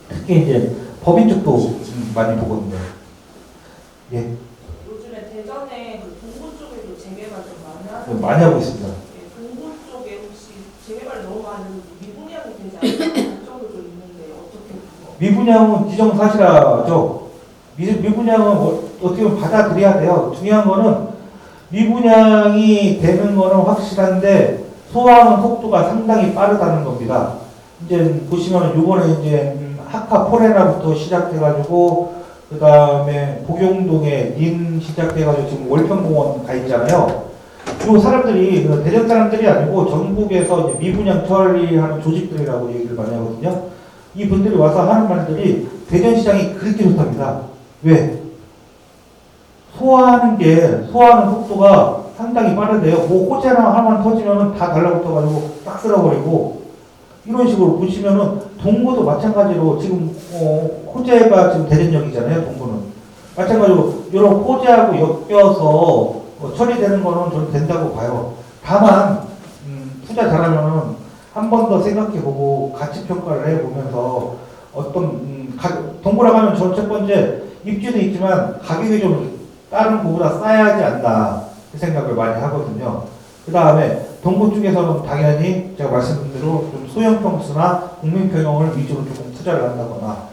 특히 이제 법인 쪽도 많이 보거든요. 예. 요즘에 대전에 그 동구 쪽에도 재개발 좀 많이 하는 많이 하고 있습니다. 예, 동구 쪽에 혹시 재개발 너무 많이 미분양이 되지 않는 걱정도 좀 있는데 어떻게 보세요? 미분양은 기정사실하죠. 미분양은 어떻게 보면 받아들여야 돼요. 중요한 거는 미분양이 되는 거는 확실한데 소화하는 속도가 상당히 빠르다는 겁니다. 이제 보시면 요번에 이제 하카포레나부터 시작해가지고 그 다음에 복용동에 닌 시작해가지고 지금 월평공원 가 있잖아요. 이 사람들이 대전 사람들이 아니고 전국에서 이제 미분양 처리하는 조직들이라고 얘기를 많이 하거든요. 이 분들이 와서 하는 말들이 대전시장이 그렇게 좋답니다. 왜? 소화하는 속도가 상당히 빠른데요. 뭐 호재나 하나만 터지면은 다 달라붙어가지고 딱 쓸어버리고 이런 식으로 보시면은 동구도 마찬가지로 지금 호재가 지금 대전역이잖아요. 동구는 마찬가지로 이런 호재하고 엮여서 처리되는 거는 저는 된다고 봐요. 다만 투자 잘하면은 한 번 더 생각해보고 가치 평가를 해보면서 어떤 동구라고 하면 전 첫 번째 입지도 있지만 가격이 좀 다른 곳보다 싸야 하지 않나 그 생각을 많이 하거든요. 그 다음에 동구 쪽에서는 당연히 제가 말씀드린 대로 좀 소형 평수나 국민 평형을 위주로 조금 투자를 한다거나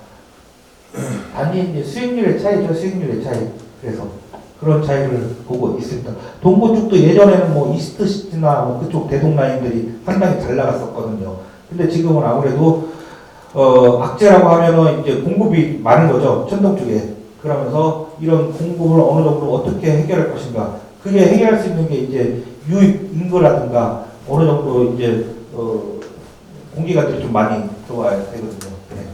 단지 이제 수익률의 차이죠. 수익률의 차이. 그래서 그런 차이를 보고 있습니다. 동구 쪽도 예전에는 뭐 이스트시티나 뭐 그쪽 대동 라인들이 상당히 잘 나갔었거든요. 근데 지금은 아무래도 악재라고 하면은 이제 공급이 많은 거죠. 천동 쪽에. 그러면서 이런 공급을 어느 정도 어떻게 해결할 것인가. 그게 해결할 수 있는 게 이제 유입 인구라든가 어느 정도 이제 공기관들이 좀 많이 들어와야 되거든요. 네.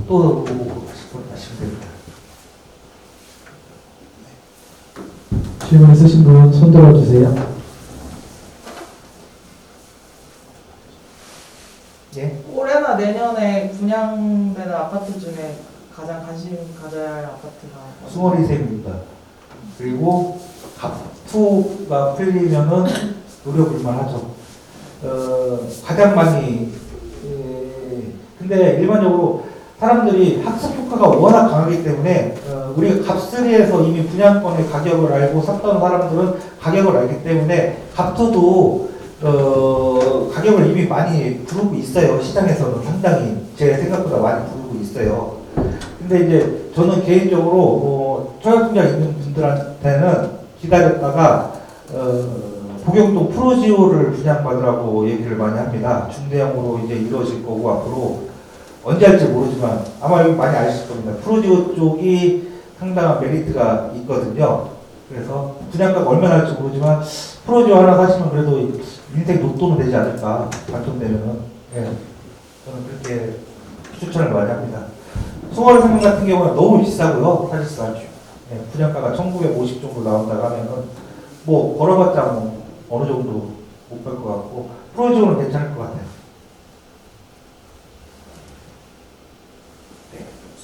또 하시면 됩니다. 질문 있으신 분 손 들어주세요. 예. 올해나 내년에 분양되는 아파트 중에 가장 관심 가져야 할 아파트가 수원이 셈입니다. 그리고 갑투가 풀리면은 노려볼만 하죠. 가장 많이 근데 일반적으로 사람들이 학습 효과가 워낙 강하기 때문에 우리가 갑3에서 이미 분양권의 가격을 알고 샀던 사람들은 가격을 알기 때문에 갑투도 가격을 이미 많이 부르고 있어요. 시장에서는 상당히 제 생각보다 많이 부르고 있어요. 근데 이제 저는 개인적으로 청약통장 있는 분들한테는 기다렸다가 복용동 프로지오를 분양받으라고 얘기를 많이 합니다. 중대형으로 이제 이루어질 거고 앞으로 언제 할지 모르지만 아마 여기 많이 아실 겁니다. 프로지오 쪽이 상당한 메리트가 있거든요. 그래서 분양가가 얼마나 할지 모르지만 프로지오 하나 사시면 그래도 인생 로또는 되지 않을까 당첨되면은. 예, 저는 그렇게 추천을 많이 합니다. 송월 생명 같은 경우는 너무 비싸고요. 사실상 예, 분양가가 1950 정도 나온다고 하면은 뭐 걸어봤자 뭐 어느 정도 못 갈 것 같고 프로지오는 괜찮을 것 같아요.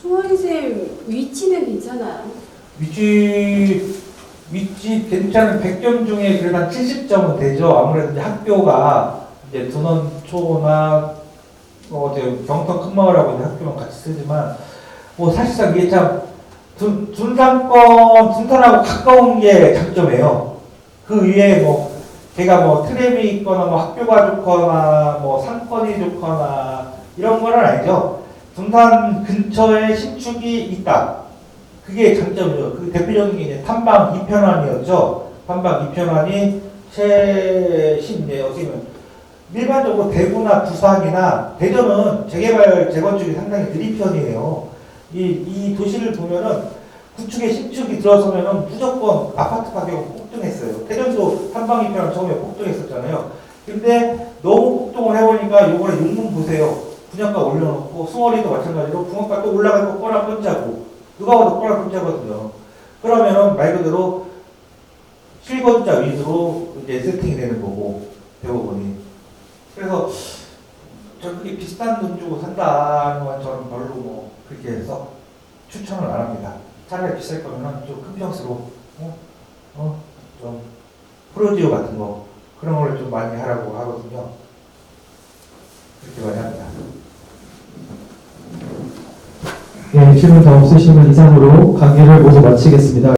송원생 위치는 괜찮아요. 위치 괜찮은 100점 중에 그래도 한 70점은 되죠. 아무래도 이제 학교가 이제 둔원초나 이제 경통 큰마을하고 이제 학교만 같이 쓰지만 뭐 사실상 이게 참 둔산하고 가까운 게 장점이에요. 그 위에 뭐 걔가 뭐 트램이 있거나 뭐 학교가 좋거나 뭐 상권이 좋거나 이런 건 아니죠. 둔산 근처에 신축이 있다. 그게 장점이죠. 그 대표적인 게 이제 탐방 이편환이었죠. 탐방 이편환이 최신이에요. 어떻게 보면 일반적으로 대구나 부산이나 대전은 재개발 재건축이 상당히 느린 편이에요. 이 도시를 보면은 구축에 신축이 들어서면은 무조건 아파트 가격은 폭등했어요. 대전도 탐방 이편환 처음에 폭등했었잖아요. 근데 너무 폭등을 해보니까 요번에 용문 보세요. 분양가 올려놓고 숭어리도 마찬가지로 분양가 또 올라갈 거 뻔한 뻔짜고 누가 봐도 뻔한 뻔짜거든요. 그러면은 말 그대로 실거주자 위주로 이제 세팅이 되는 거고 대부분이. 그래서 저 그게 비슷한 돈 주고 산다는 건 저는 별로 뭐 그렇게 해서 추천을 안 합니다. 차라리 비쌀 거면은 좀 큰 평수로 좀 프로지오 같은 거 그런 걸 좀 많이 하라고 하거든요. 그렇게 많이 합니다. 예, 질문 더 없으시면 이상으로 강의를 모두 마치겠습니다.